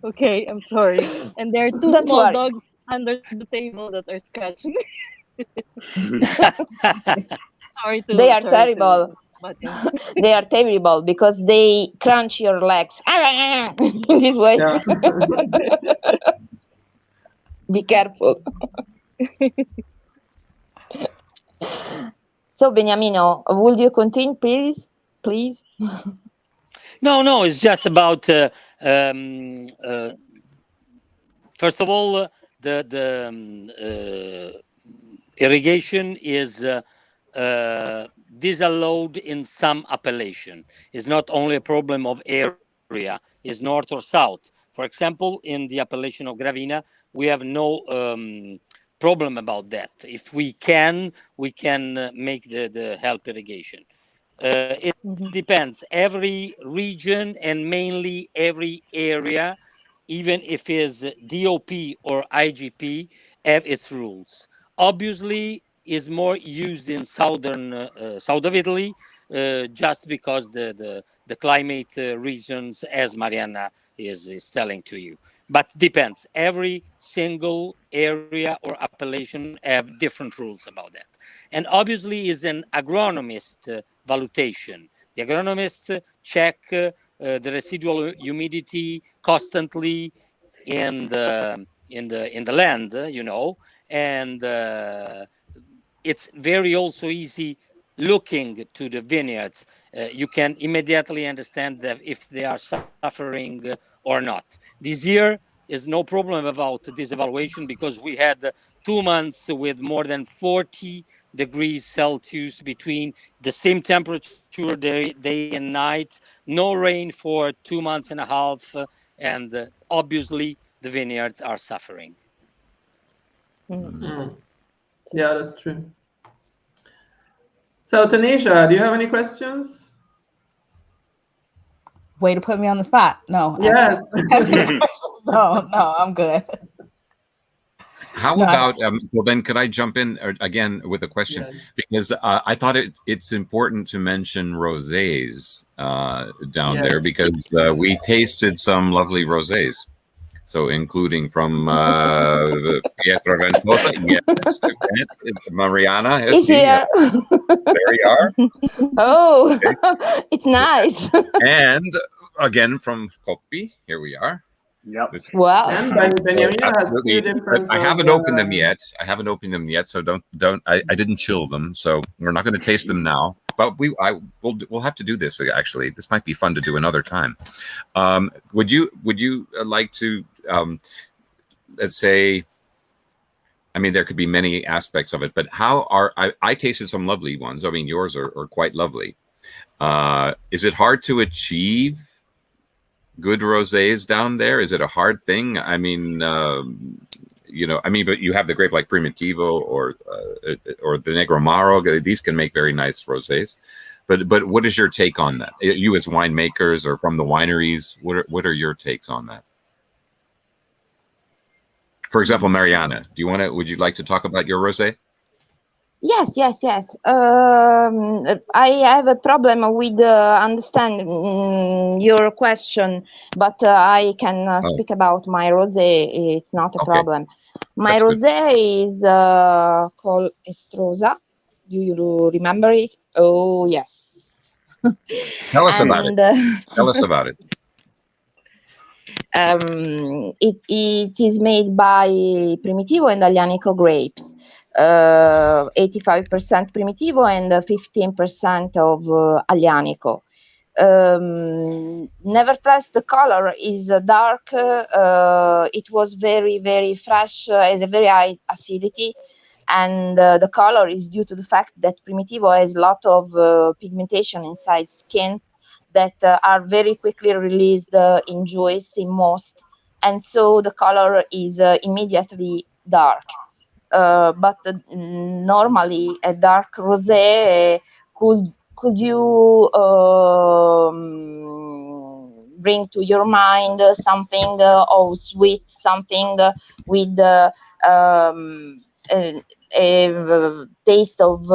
okay, I'm sorry. And there are two Don't small worry. dogs under the table that are scratching. Sorry to. They are sorry terrible. to butt in. They are terrible because they crunch your legs in this way. Yeah. Be careful. So Beniamino, would you continue, please? No, it's just about. First of all, the irrigation is disallowed in some appellation. It's not only a problem of area, it's north or south. For example, in the appellation of Gravina, we have no problem about that. If we can make the help irrigation. It depends. Every region and mainly every area, even if it's DOP or IGP, have its rules. Obviously, is more used in southern south of Italy, just because the climate regions, as Mariana is telling to you. But depends. Every single area or appellation have different rules about that. And obviously is an agronomist valuation. The agronomists check the residual humidity constantly in the land, you know, and it's very also easy looking to the vineyards. You can immediately understand that if they are suffering or not. This year is no problem about this evaluation because we had 2 months with more than 40 degrees Celsius between the same temperature day and night, no rain for 2 months and a half, and obviously the vineyards are suffering. Yeah, that's true. So Tanisha, do you have any questions? Way to put me on the spot. No. Yes. No, I'm good. How about, well, then could I jump in again with a question? Yeah. Because I thought it's important to mention rosés down there because we tasted some lovely rosés. So including from Pietro Ventosa, yes, Mariana, Is here. There you are. Oh, okay. It's nice. And again from Coppi, here we are. Yep. Wow. And Beniamino has two different. I haven't opened them yet. So don't. I didn't chill them, so we're not going to taste them now. But we'll have to do this actually. This might be fun to do another time. Would you like to let's say, I mean, there could be many aspects of it, but I tasted some lovely ones. I mean, yours are quite lovely. Is it hard to achieve good rosés down there? Is it a hard thing? I mean, but you have the grape like Primitivo or the Negro Maro. These can make very nice rosés. But what is your take on that? You as winemakers or from the wineries, what are your takes on that? For example, Mariana, would you like to talk about your rosé? Yes. I have a problem with understanding your question, but I can speak about my rosé. It's not a problem. My rosé is called Estrosa. Do you remember it? Oh, yes. Tell us about it. Tell us about it. It is made by Primitivo and Aglianico grapes. 85% Primitivo and 15% of Aglianico. Nevertheless, the color is dark. It was very, very fresh, has a very high acidity, and the color is due to the fact that Primitivo has a lot of pigmentation inside skins that are very quickly released in juice in most, and so the color is immediately dark. But normally a dark rosé could you bring to your mind something of sweet, something with a taste of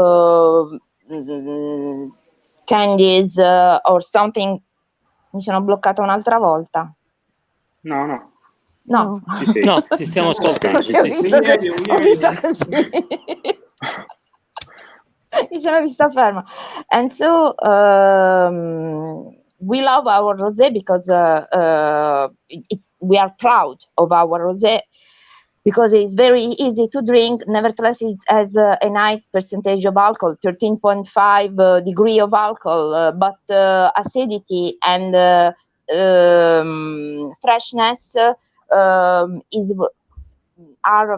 candies or something. Mi sono bloccata un'altra volta. No. No, no, ti stiamo ascoltando. Sì. Ho visto così. Mi sono vista ferma. And so we love our rosé because we are proud of our rosé because it's very easy to drink. Nevertheless, it has a high percentage of alcohol, 13.5 degree of alcohol, but acidity and freshness are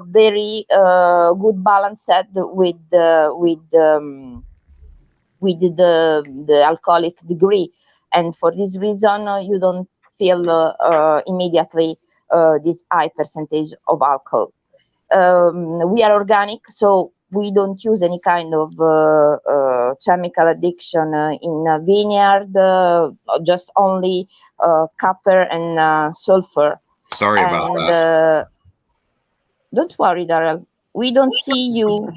very good balanced with the alcoholic degree, and for this reason you don't feel immediately this high percentage of alcohol. We are organic, so we don't use any kind of chemical addiction in a vineyard, just only copper and sulfur. Sorry about that. Don't worry, Darrel. We don't see you.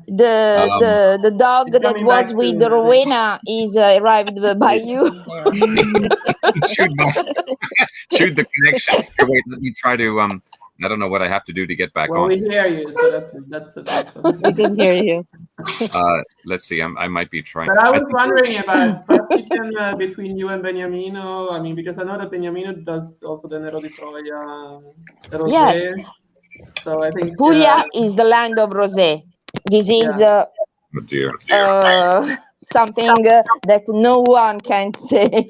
The dog that was with Rowena is arrived by you. Chewed the connection. Here, wait, let me try to I don't know what I have to do to get back on. We hear you, so that's the best of it. We can hear you. Let's see. I might be trying. But I was wondering about perhaps you can between you and Beniamino. I mean, because I know that Beniamino does also the Nero di Troia rosé. Yes. So I think Puglia is the land of rosé. This is something that no one can say.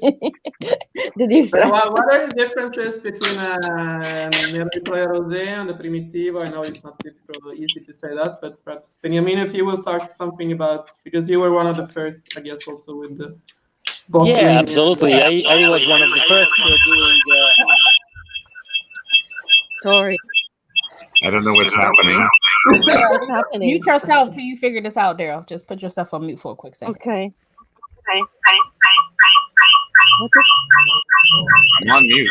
The difference. What are the differences between Nero di Troia rosé and the Primitivo? I know it's not easy to say that, but perhaps Beniamino, if you will talk something about, because you were one of the first, I guess, also with the bottling. Yeah, absolutely. I was one of the first doing. Sorry. I don't know what's happening. What's happening? Mute yourself till you figure this out, Darrel. Just put yourself on mute for a quick second. Okay. I'm on mute.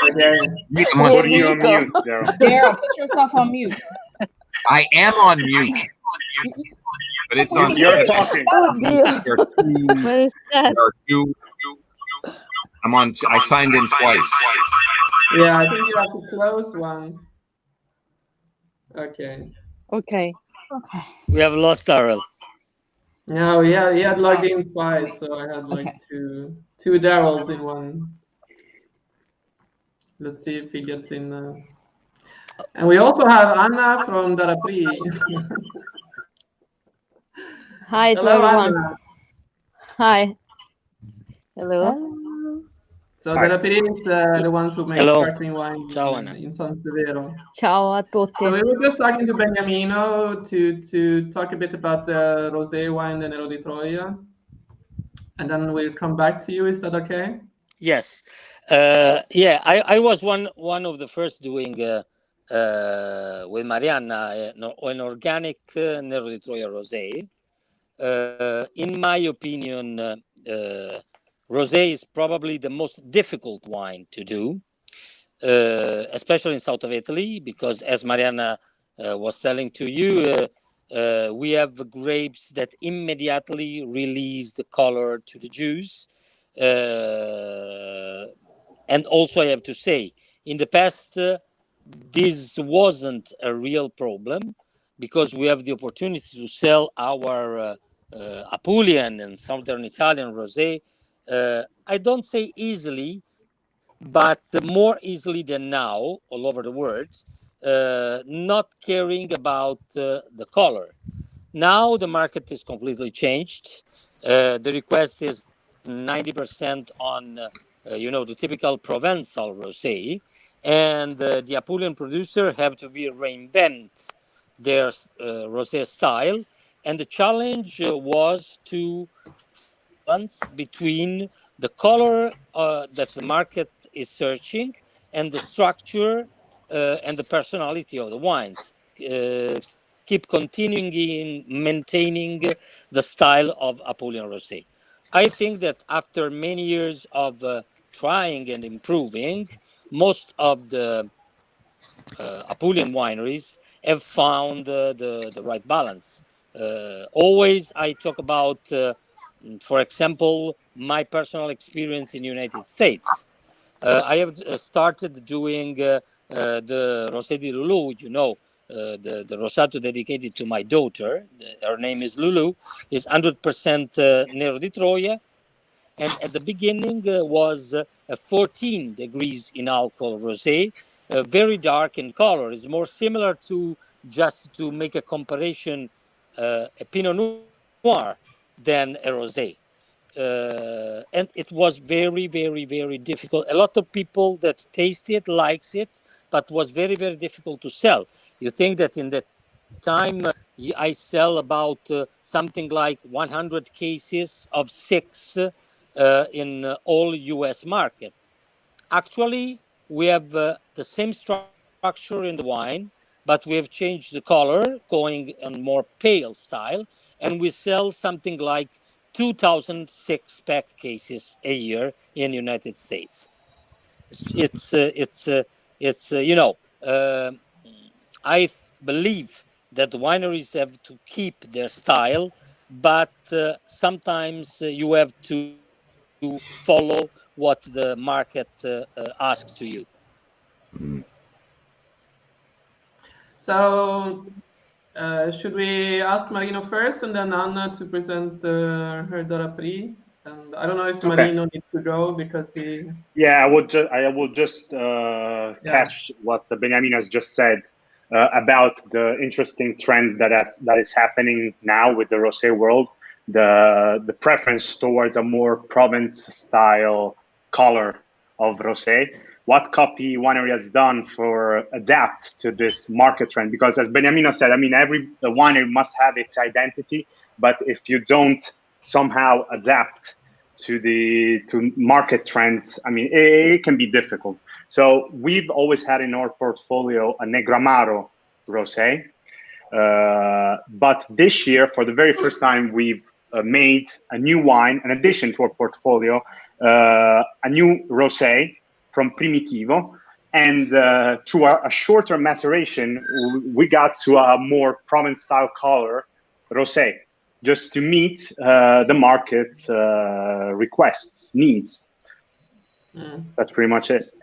I'm on mute, Darrel. Darrel, put yourself on mute. I am on mute. But it's on. You're talking. Oh dear. What is that? I'm on. I signed in twice. Yeah, I think you have to close one. Okay. We have lost Darrel. No, yeah, he had logged in twice, so I had like two Darrels in one. Let's see if he gets in. And we also have Anna from Darapri. Hi to Hello, everyone. Anna. Hi. Hello. So Hi. Darrel is the ones who make Hello. sparkling wine Ciao, Anna. in San Severo. Ciao a tutti. So we were just talking to Beniamino to talk a bit about the rosé wine, the Nero di Troia, and then we'll come back to you. Is that okay? Yes. Yeah, I was one of the first doing with Marianna an organic Nero di Troia rosé. In my opinion, rosé is probably the most difficult wine to do, especially in south of Italy, because as Marianna was telling to you, we have grapes that immediately release the color to the juice. And also, I have to say, in the past, this wasn't a real problem because we have the opportunity to sell our Apulian and Southern Italian rosé. I don't say easily, but more easily than now, all over the world, not caring about the color. Now the market is completely changed. The request is 90% on, the typical Provençal rosé, and the Apulian producer have to be reinvent their rosé style. And the challenge was to balance between the color that the market is searching and the structure and the personality of the wines. Keep continuing in maintaining the style of Apulian Rosé. I think that after many years of trying and improving, most of the Apulian wineries have found the right balance. Always, I talk about, for example, my personal experience in the United States. I have started doing the Rosé di Lulu, the Rosato dedicated to my daughter. Her name is Lulu. Is 100% Nero di Troia. And at the beginning was 14 degrees in alcohol rosé, very dark in color. It's more similar to, just to make a comparison, a Pinot Noir than a rosé. And it was very, very, very difficult. A lot of people that taste it likes it, but was very, very difficult to sell. You think that in the time I sell about something like 100 cases of 6 in all US market. Actually, we have the same structure in the wine, but we have changed the color, going on more pale style, and we sell something like 2,000 6-pack cases a year in the United States. I believe that the wineries have to keep their style, but sometimes you have to follow what the market asks to you. So should we ask Marino first and then Anna to present her Dara Prix? And I don't know if Okay. Marino needs to go because he. Yeah, I will just catch what Beniamino has just said about the interesting trend that is happening now with the rosé world. The preference towards a more Provence style color of rosé. What Copy Winery has done for adapt to this market trend, because as Beniamino said, I mean, every winery must have its identity, but if you don't somehow adapt to market trends, I mean, it can be difficult. So we've always had in our portfolio a Negramaro rosé, but this year, for the very first time, we've made a new wine, in addition to our portfolio, a new rosé from Primitivo, and through a shorter maceration, we got to a more Provence style color rosé, just to meet the market's requests, needs. That's pretty much it.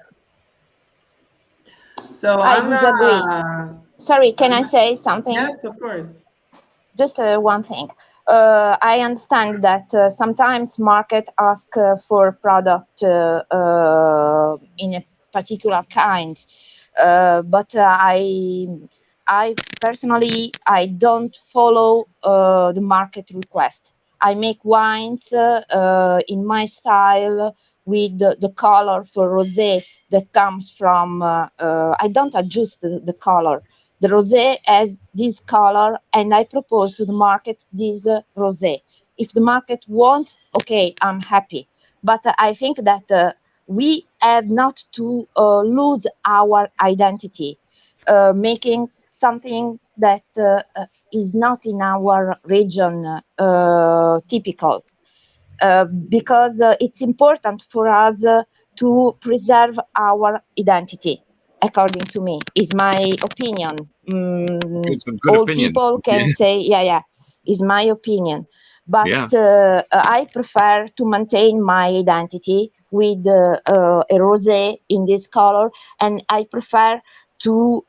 So I Anna, disagree. Sorry, can I say something? Yes, of course. Just one thing. I understand that sometimes market ask for product in a particular kind, but I personally, I don't follow the market request. I make wines in my style with the color for rosé that comes from, I don't adjust the color. The rosé has this color, and I propose to the market this rosé. If the market won't, okay, I'm happy. But I think that we have not to lose our identity, making something that is not in our region typical. Because it's important for us to preserve our identity, according to me, is my opinion. It's a good All opinion. people can say, yeah, is my opinion. But I prefer to maintain my identity with a rosé in this color, and I prefer to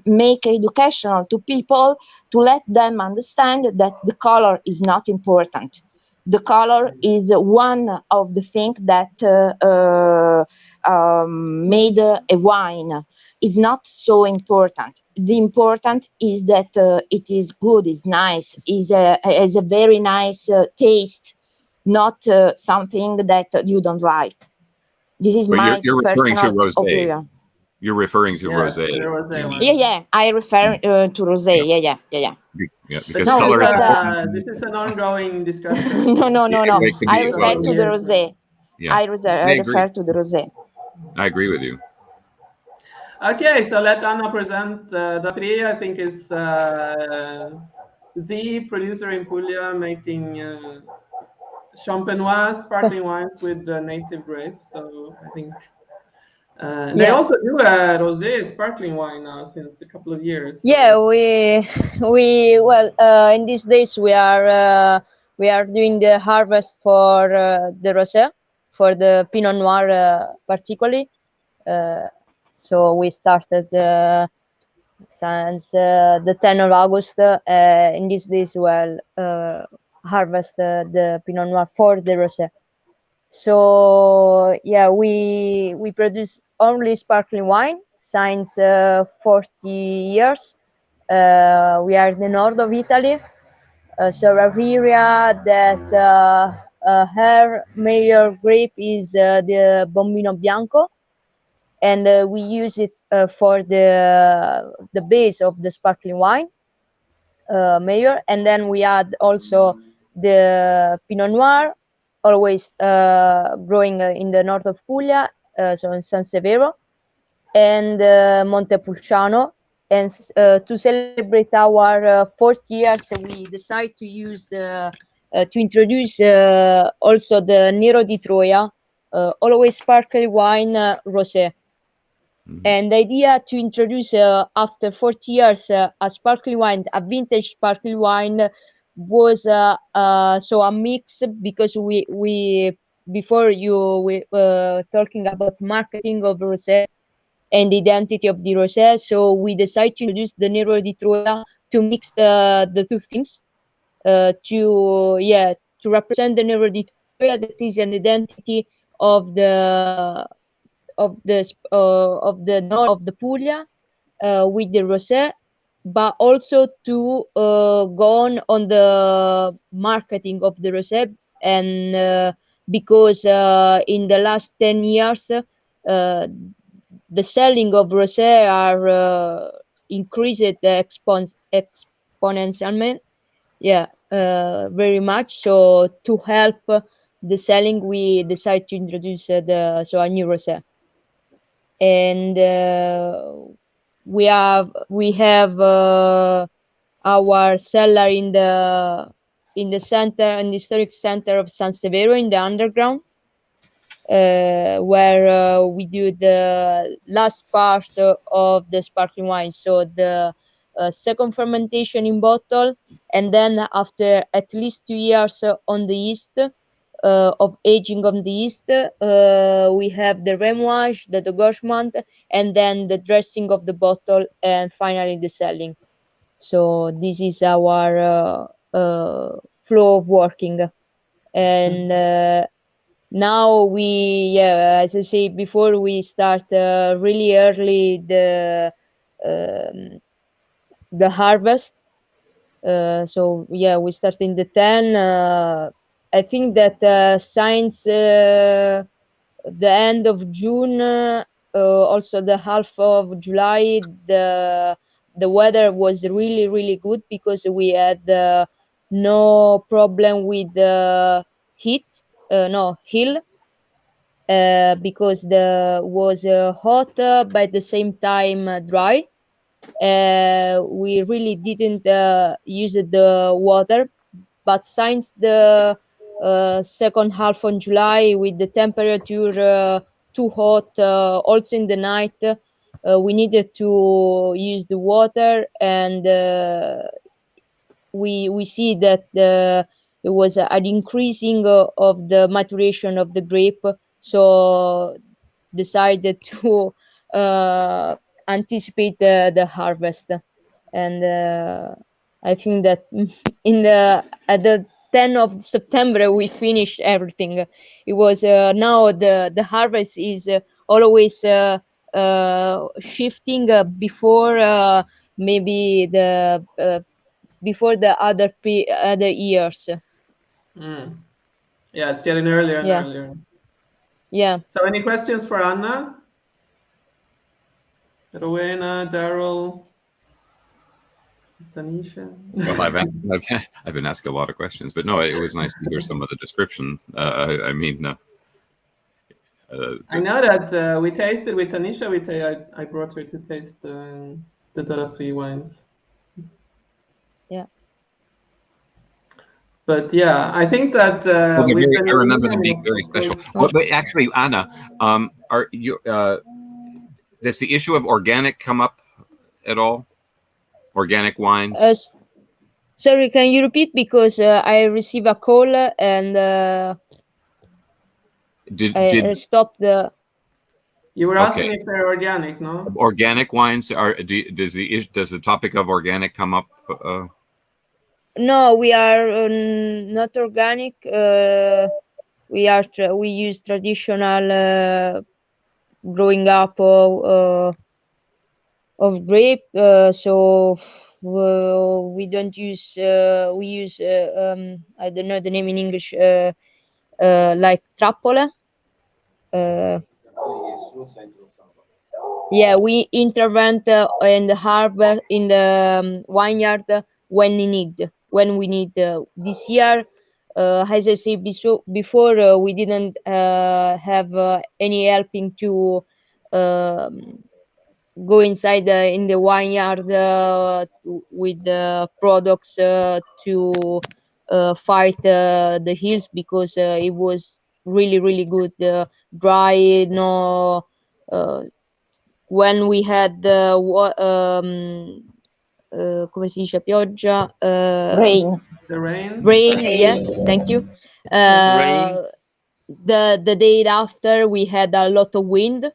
make educational to people, to let them understand that the color is not important. The color is one of the things that made a wine. Is not so important. The important is that it is good, is nice, has a very nice taste, not something that you don't like. This is But my you're referring to personal rosé. opinion. You're referring to rosé. Yeah, I refer to rosé. Yeah. Yeah, because No, color because this is an ongoing discussion. no. It can I be refer to the rosé. Yeah, I refer to the rosé. I agree with you. Okay, so let Anna present. Dapri, I think, is the producer in Puglia making champenoise sparkling wines with native grapes. So I think they also do a rosé sparkling wine now since a couple of years. So. Yeah, we well in these days we are doing the harvest for the rosé, for the Pinot Noir particularly. So we started since the 10th of August. In these days, we'll harvest the Pinot Noir for the rosé. So yeah, we produce only sparkling wine since 40 years. We are in the north of Italy, so our area that her major grape is the Bombino Bianco, and we use it for the base of the sparkling wine, major, and then we add also the Pinot Noir, always growing in the north of Puglia, so in San Severo, and Montepulciano. And to celebrate our 40 years, we decide to use to introduce also the Nero di Troia, always sparkling wine rosé. And the idea to introduce after 40 years a sparkling wine, a vintage sparkling wine, was so a mix, because we before we talking about marketing of rosé and the identity of the rosé, so we decided to introduce the Nero di Troia to mix the two things, to represent the Nero di Troia, that is an identity of the north of the Puglia, with the rosé, but also to go on the marketing of the rosé, and because in the last 10 years the selling of rosé are increased exponentially, very much. So to help the selling, we decided to introduce a new rosé. And we have our cellar in the center, in the historic center of San Severo, in the underground, where we do the last part of the sparkling wine, so the second fermentation in bottle, and then after at least 2 years on the yeast, of aging on the yeast, we have the remuage, the degorgement, and then the dressing of the bottle, and finally the selling. So this is our flow of working. And now as I said before, we start really early the harvest. So we start in the 10, I think that since the end of June, also the half of July, the weather was really, really good because we had no problem with the heat, no hill, because the was hot, but at the same time dry. We really didn't use the water, but since the second half of July, with the temperature too hot, also in the night, we needed to use the water, and we see that there was an increasing of the maturation of the grape, so decided to anticipate the harvest. And I think that at the 10th of September we finished everything. It was now the harvest is always shifting before maybe the before the other years. Mm. Yeah, it's getting earlier and earlier. Yeah. So any questions for Anna? Rowena, Darrel, Tanisha? Well, I've been asked a lot of questions, but no, it was nice to hear some of the description. I mean, I know that we tasted with Tanisha. I brought her to taste the Darrel wines. Yeah. But yeah, I think that I remember them being very special. But actually, Anna, are you? Does the issue of organic come up at all? Organic wines? Sorry, can you repeat, because I received a call and I stopped the. You were asking if they're organic, no? Organic wines does the topic of organic come up? No, we are not organic. We use traditional growing up of grape. So we don't use. We use. I don't know the name in English. Like trappole. Yeah, we intervene in the harvest in the vineyard when we need. This year, as I said before, we didn't have any helping to go inside in the vineyard with the products to fight the hills, because it was really, really good, dry, no. When we had come si dice, pioggia? Rain. The rain. Rain, yeah, thank you. Rain. The day after we had a lot of wind,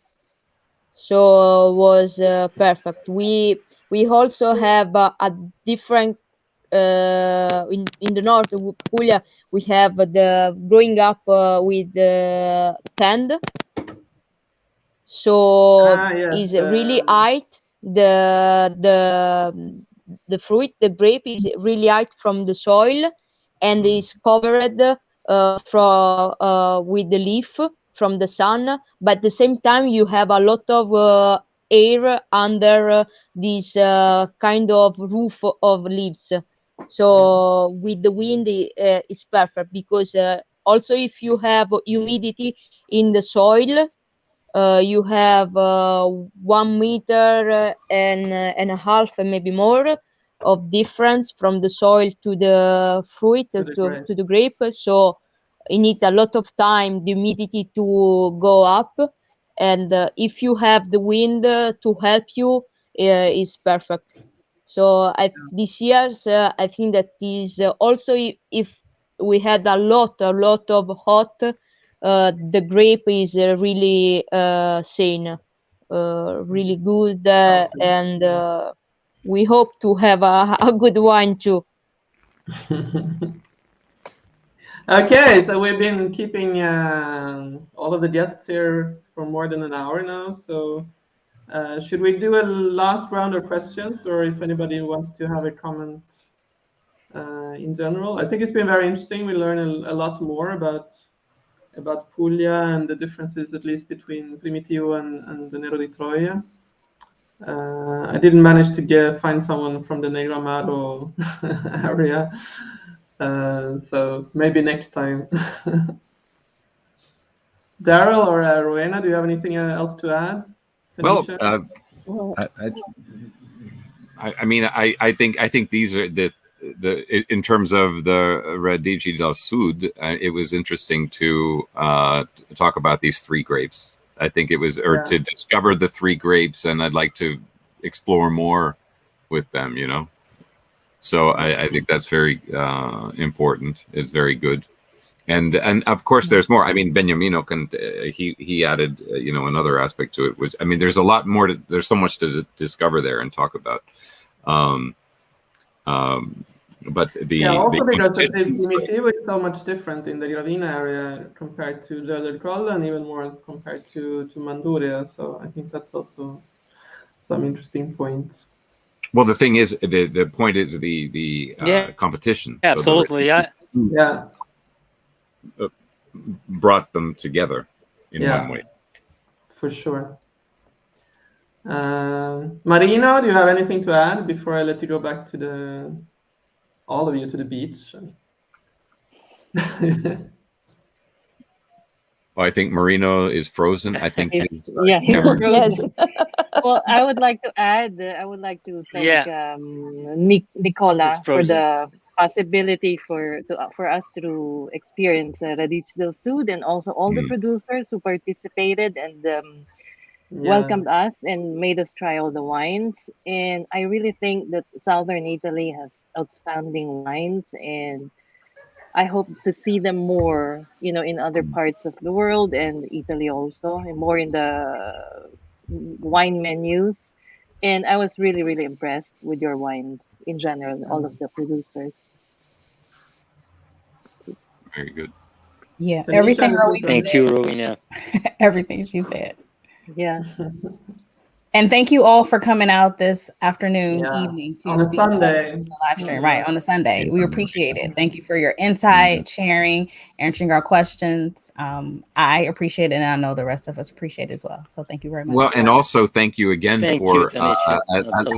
so it was perfect. We also have a different in the north of Puglia. We have the growing up with the tend. So is really height. The fruit, the grape is really height from the soil, and is covered with the leaf from the sun. But at the same time, you have a lot of air under this kind of roof of leaves. So with the wind, it's perfect, because also if you have humidity in the soil, you have 1 meter and a half, and maybe more, of difference from the soil to the fruit, to the grape. So you need a lot of time, the humidity to go up, and if you have the wind to help you, is perfect. So this year's I think that is also, if we had a lot of hot, the grape is really sane, really good, and we hope to have a good wine too. Okay, so we've been keeping all of the guests here for more than an hour now. So should we do a last round of questions, or if anybody wants to have a comment? in general. I think it's been very interesting. We learn a lot more about Puglia and the differences, at least between Primitivo and the Nero di Troia. I didn't manage to find someone from the Negramaro area, so maybe next time. Darrel or Rowena, do you have anything else to add? Tanisha? Well, I mean, I think these are the in terms of the Radici del Sud. It was interesting to talk about these three grapes. I think it was, or to discover the three grapes, and I'd like to explore more with them. You know, so I think that's very important. It's very good. And of course, there's more. I mean, Beniamino he added another aspect to it, which, I mean, there's a lot more. There's so much to discover there and talk about. But also because the Primitivo is so much different in the Giardina area compared to Giardina del Colle, and even more compared to Manduria. So I think that's also some interesting points. Well, the thing is, the point is the competition. Absolutely, yeah. Brought them together in one way. For sure. Marino, do you have anything to add before I let you go back to all of you to the beach? Well, I think Marino is frozen. I think he's frozen. Well, I would like to add. I would like to thank Nicola for the possibility for us to experience Radici del Sud, and also all the producers who participated and welcomed us and made us try all the wines. And I really think that Southern Italy has outstanding wines, and I hope to see them more, in other parts of the world and Italy also, and more in the wine menus. And I was really, really impressed with your wines in general, all of the producers. Very good. Yeah, everything Rowena Thank you, Rowena. Everything she said. Yeah. And thank you all for coming out this afternoon, evening to on a Sunday live stream, right? On a Sunday. We appreciate it. Thank you for your insight, sharing, answering our questions. I appreciate it, and I know the rest of us appreciate it as well. So thank you very much. Well, and also thank you again for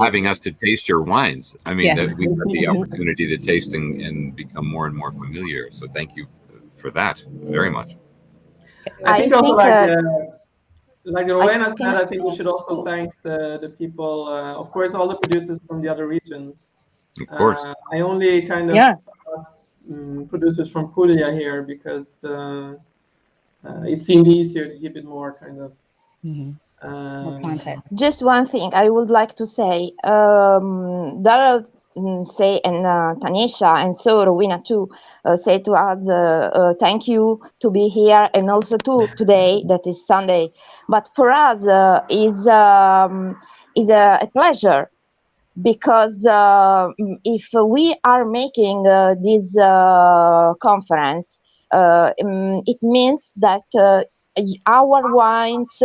having us to taste your wines. I mean, that we had the opportunity to taste and become more and more familiar. So thank you for that very much. I think also like Rowena said, I think we should also thank the people, of course, all the producers from the other regions. Of course. I only kind of asked producers from Puglia here because it seemed easier to keep it more kind of more context. Just one thing I would like to say. Darrel say, and Tanisha, and so Rowena too, say to us, thank you to be here, and also to today, that is Sunday. But for us, is a pleasure, because if we are making this conference, it means that our wines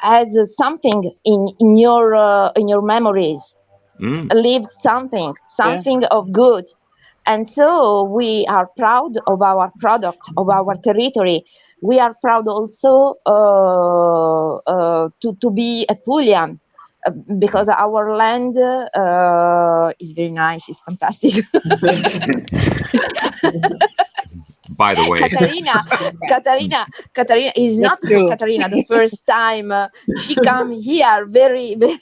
has something in your memories, leaves something of good, and so we are proud of our product, of our territory. We are proud also to be a Puglian, because our land is very nice, it's fantastic. By the way, Katarina is not Katarina the first time. She come here very, very,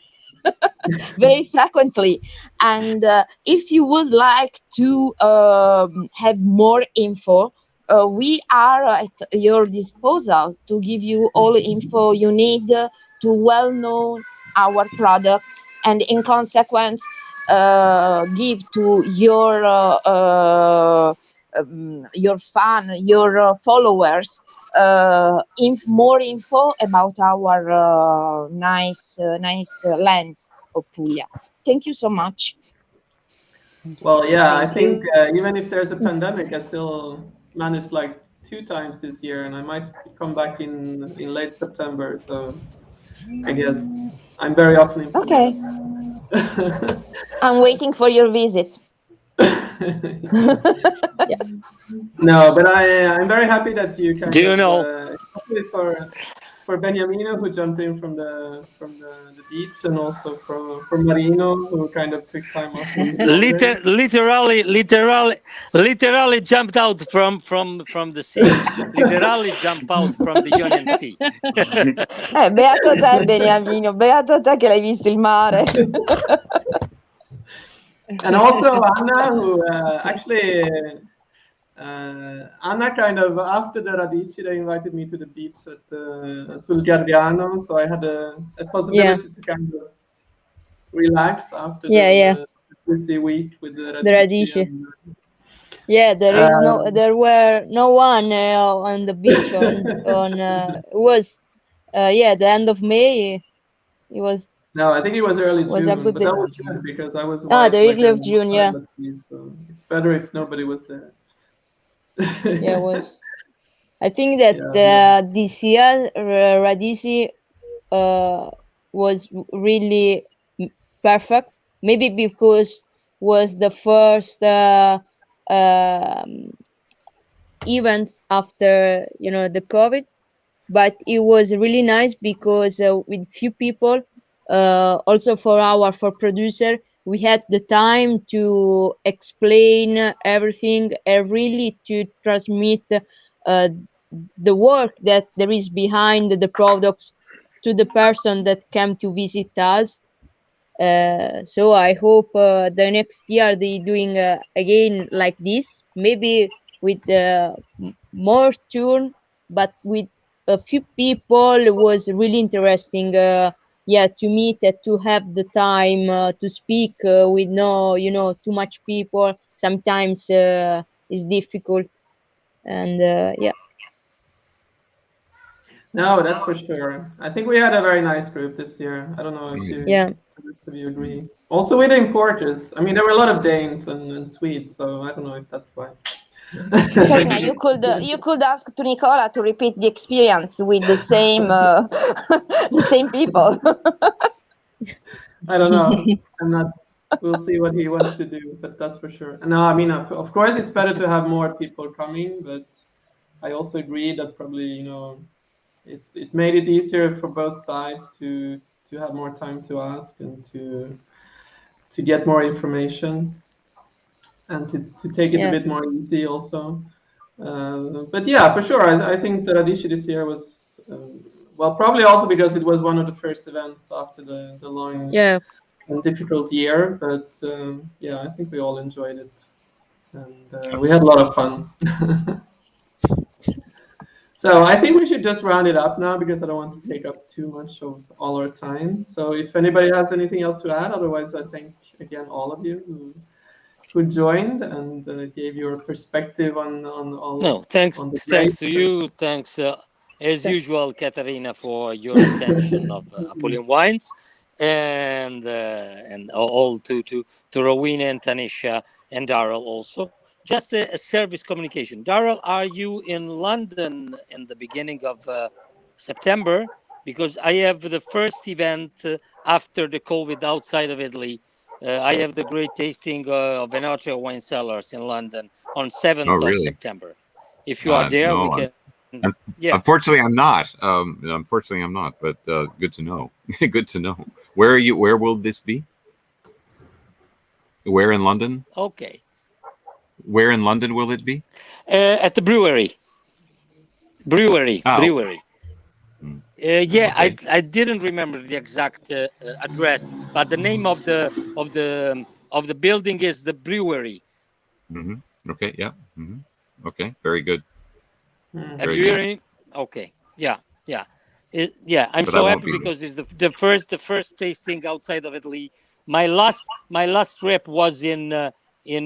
very frequently. And if you would like to have more info, we are at your disposal to give you all info you need to well know our products, and in consequence give to your followers more info about our nice land of Puglia. Thank you so much. Well, yeah, I think even if there's a pandemic, I still managed like 2 times this year, and I might come back in late September. So I guess I'm very optimistic. I'm waiting for your visit. Yeah. No, but I'm very happy that you kind Do you of, know? especially for Beniamino, who jumped in from the beach, and also for Marino, who kind of took time off from his holiday. Literally jumped out from the sea. Literally jump out from the Ionian Sea. Beato te, Beniamino, beato te che l'hai visto il mare. And also Anna, who actually Anna kind of, after the Radici, they invited me to the beach at sul Giardina, so I had a possibility to kind of relax after the busy week with the Radici. Radici. Yeah, there were no one on the beach on it was the end of May. It was No, I think it was early was a June, good but day. that was good because I was the like early a of June, yeah. pilot leave, so it's better if nobody was there. Yeah, it was. I think that this year Radici was really perfect. Maybe because was the first event after the COVID, but it was really nice because with few people, also for producer, we had the time to explain everything and really to transmit the work that there is behind the products to the person that came to visit us. So I hope the next year they doing again like this, maybe with more turn, but with a few people. It was really interesting. To meet, to have the time to speak with too much people. Sometimes it's difficult, and No, that's for sure. I think we had a very nice group this year. I don't know if the rest of you agree. Also with the importers. I mean, there were a lot of Danes and Swedes, so I don't know if that's why. Carina, you could ask to Nicola to repeat the experience with the same the same people. I don't know. I'm not. We'll see what he wants to do, but that's for sure. No, I mean, of course, it's better to have more people coming, but I also agree that probably it made it easier for both sides to have more time to ask and to get more information and to take it a bit more easy also. But yeah, for sure, I think the Radici this year was probably also because it was one of the first events after the long and difficult year. But I think we all enjoyed it, and we had a lot of fun. So I think we should just round it up now because I don't want to take up too much of all our time. So if anybody has anything else to add, otherwise I thank again all of you who joined and gave your perspective on all. No, thanks to you. Thanks as usual, Caterina, for your attention of Apulian wines, and all to Rowena and Tanisha and Darrel also. Just a service communication. Darrel, are you in London in the beginning of September? Because I have the first event after the COVID outside of Italy. I have the great tasting of Venatio wine cellars in London on 7th of September. If you are there, we can. Unfortunately, I'm not. Unfortunately, I'm not. But good to know. Good to know. Where are you? Where will this be? Where in London? Okay. Where in London will it be? At the brewery. Brewery. I didn't remember the exact address, but the name of the building is the brewery. Mm-hmm. Okay. Yeah. Mm-hmm. Okay. Very good. Have you heard me? Okay. Yeah. I'm so happy because it's the first tasting outside of Italy. My last trip was in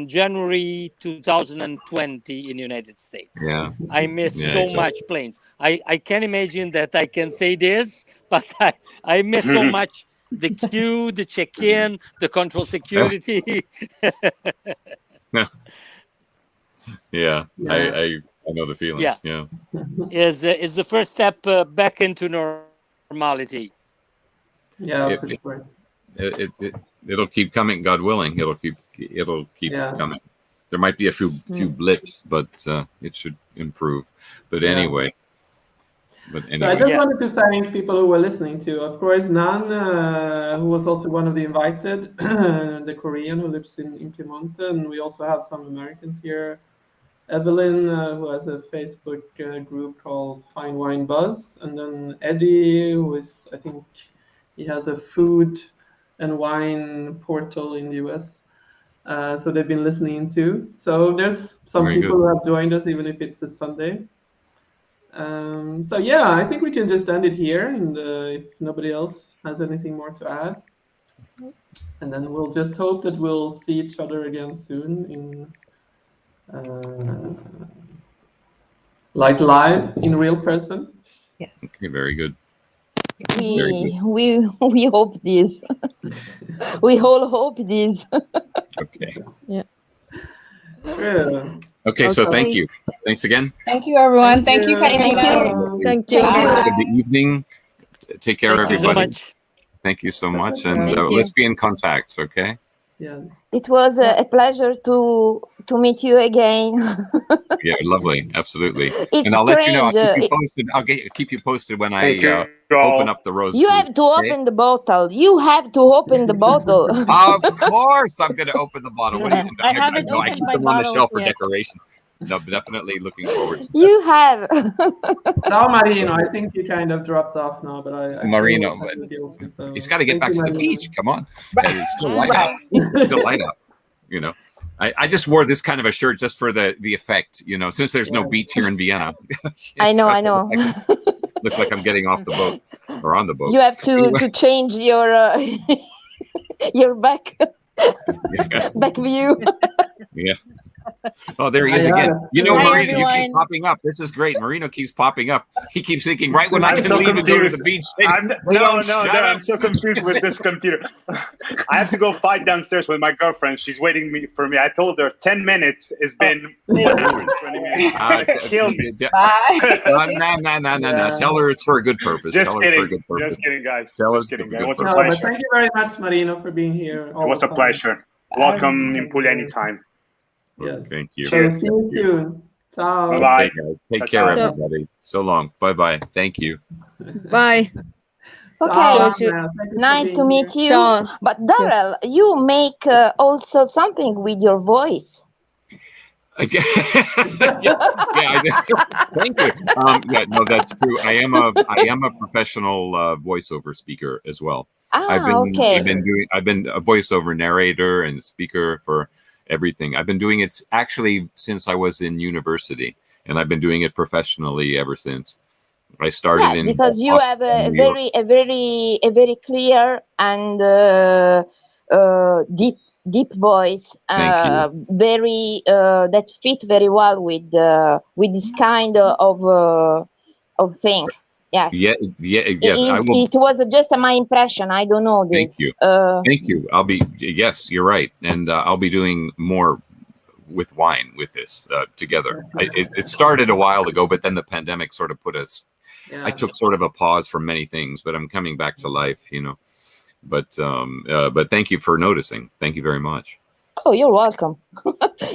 January 2020 in the United States. Yeah. I miss so much planes. I can't imagine that I can say this, but I miss so much the queue, the check-in, the control security. I know the feeling. Yeah. Is the first step back into normality. Yeah, for sure. It'll keep coming, God willing. It'll keep coming. There might be a few blips, but it should improve. But anyway. So I just wanted to thank people who were listening to. Of course, Nan, who was also one of the invited, the Korean who lives in Piemonte, and we also have some Americans here. Evelyn, who has a Facebook group called Fine Wine Buzz, and then Eddie, who is, I think, he has a food and wine portal in the US. So they've been listening too. So there's some people who have joined us, even if it's a Sunday. So yeah, I think we can just end it here, and if nobody else has anything more to add, and then we'll just hope that we'll see each other again soon in like live in real person. Yes. Okay, very good. We hope this. We all hope this. Okay. Yeah. True. Okay, so thank you. Thanks again. Thank you, everyone. Thank you, Katrina. Thank you. Rest of the evening. Take care, Thank you so everybody. much. Thank you so much, and Thank you. let's be in contact. Okay. Yes. It was a pleasure to meet you again. Yeah, lovely. Absolutely. It's and I'll let you know. I'll strange, keep you posted. I'll keep you posted when I Thank you. open up the rose. You booth, have to okay? open the bottle. You have to open the bottle. Of course, I'm going to open the bottle. What do you? I haven't No, I opened keep my them on the bottles shelf for yet. decoration. No, definitely looking forward to You that. have. Now, Marino, I think you kind of dropped off now, but I Marino, feel kind of guilty, so he's got to get thank back you, to the Marino. beach. Come on, it's still light out. It's still light out. You know, I just wore this kind of a shirt just for the effect. You know, since there's no beach here in Vienna. I know. Look like I'm getting off the boat or on the boat. You have to Anyway. to change your back view. Yeah. Oh, there he is again. You know, Marino, you keep popping up. This is great. Marino keeps popping up. He keeps thinking, right when I can leave and go to the beach. I'm so confused with this computer. I have to go fight downstairs with my girlfriend. She's waiting for me. I told her 10 minutes. It's been 1 hour and 20 minutes. Kill me. No. Tell her it's for a good purpose. Just kidding. Purpose. Just kidding, guys. Tell Just us kidding, it's guys. It was a No, but pleasure. thank you very much, Marino, for being here. It was a pleasure. Welcome in Puglia anytime. Yes. Thank you. So see you soon. Ciao. Bye-bye. Take care, Ciao. everybody. So long. Bye-bye. Thank you. Bye. Okay, Ciao, Anna. Thank you for nice being to meet here. you. Ciao. But Darrel, you make also something with your voice. Yeah, I do. Thank you. Yeah, no, that's true. I am a professional voiceover speaker as well. I've been a voiceover narrator and speaker for everything. I've been doing it actually since I was in university, and I've been doing it professionally ever since. I started because you have a very clear and deep voice, very that fit very well with this kind of thing. Yes. Yes. It was just my impression. I don't know this. Thank you. Yes, you're right, and I'll be doing more with wine with this together. It started a while ago, but then the pandemic sort of put us. Yeah. I took sort of a pause from many things, but I'm coming back to life, you know. But thank you for noticing. Thank you very much. Oh, you're welcome.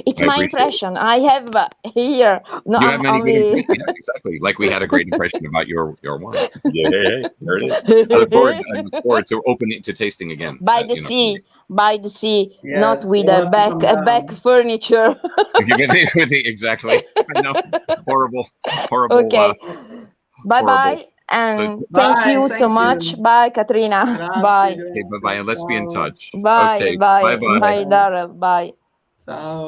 It's my impression. I have here. No, you have many good exactly. Like we had a great impression about your wine. Yeah, there it is. I look forward to opening to tasting again. By the sea, yes, not with a back furniture. Exactly. I know. Horrible. Okay. Bye. And thank you so much. Bye, Katrina. Bye. Okay, bye-bye. And let's be in touch. Bye. Okay, Bye, Darrel. Bye. Ciao.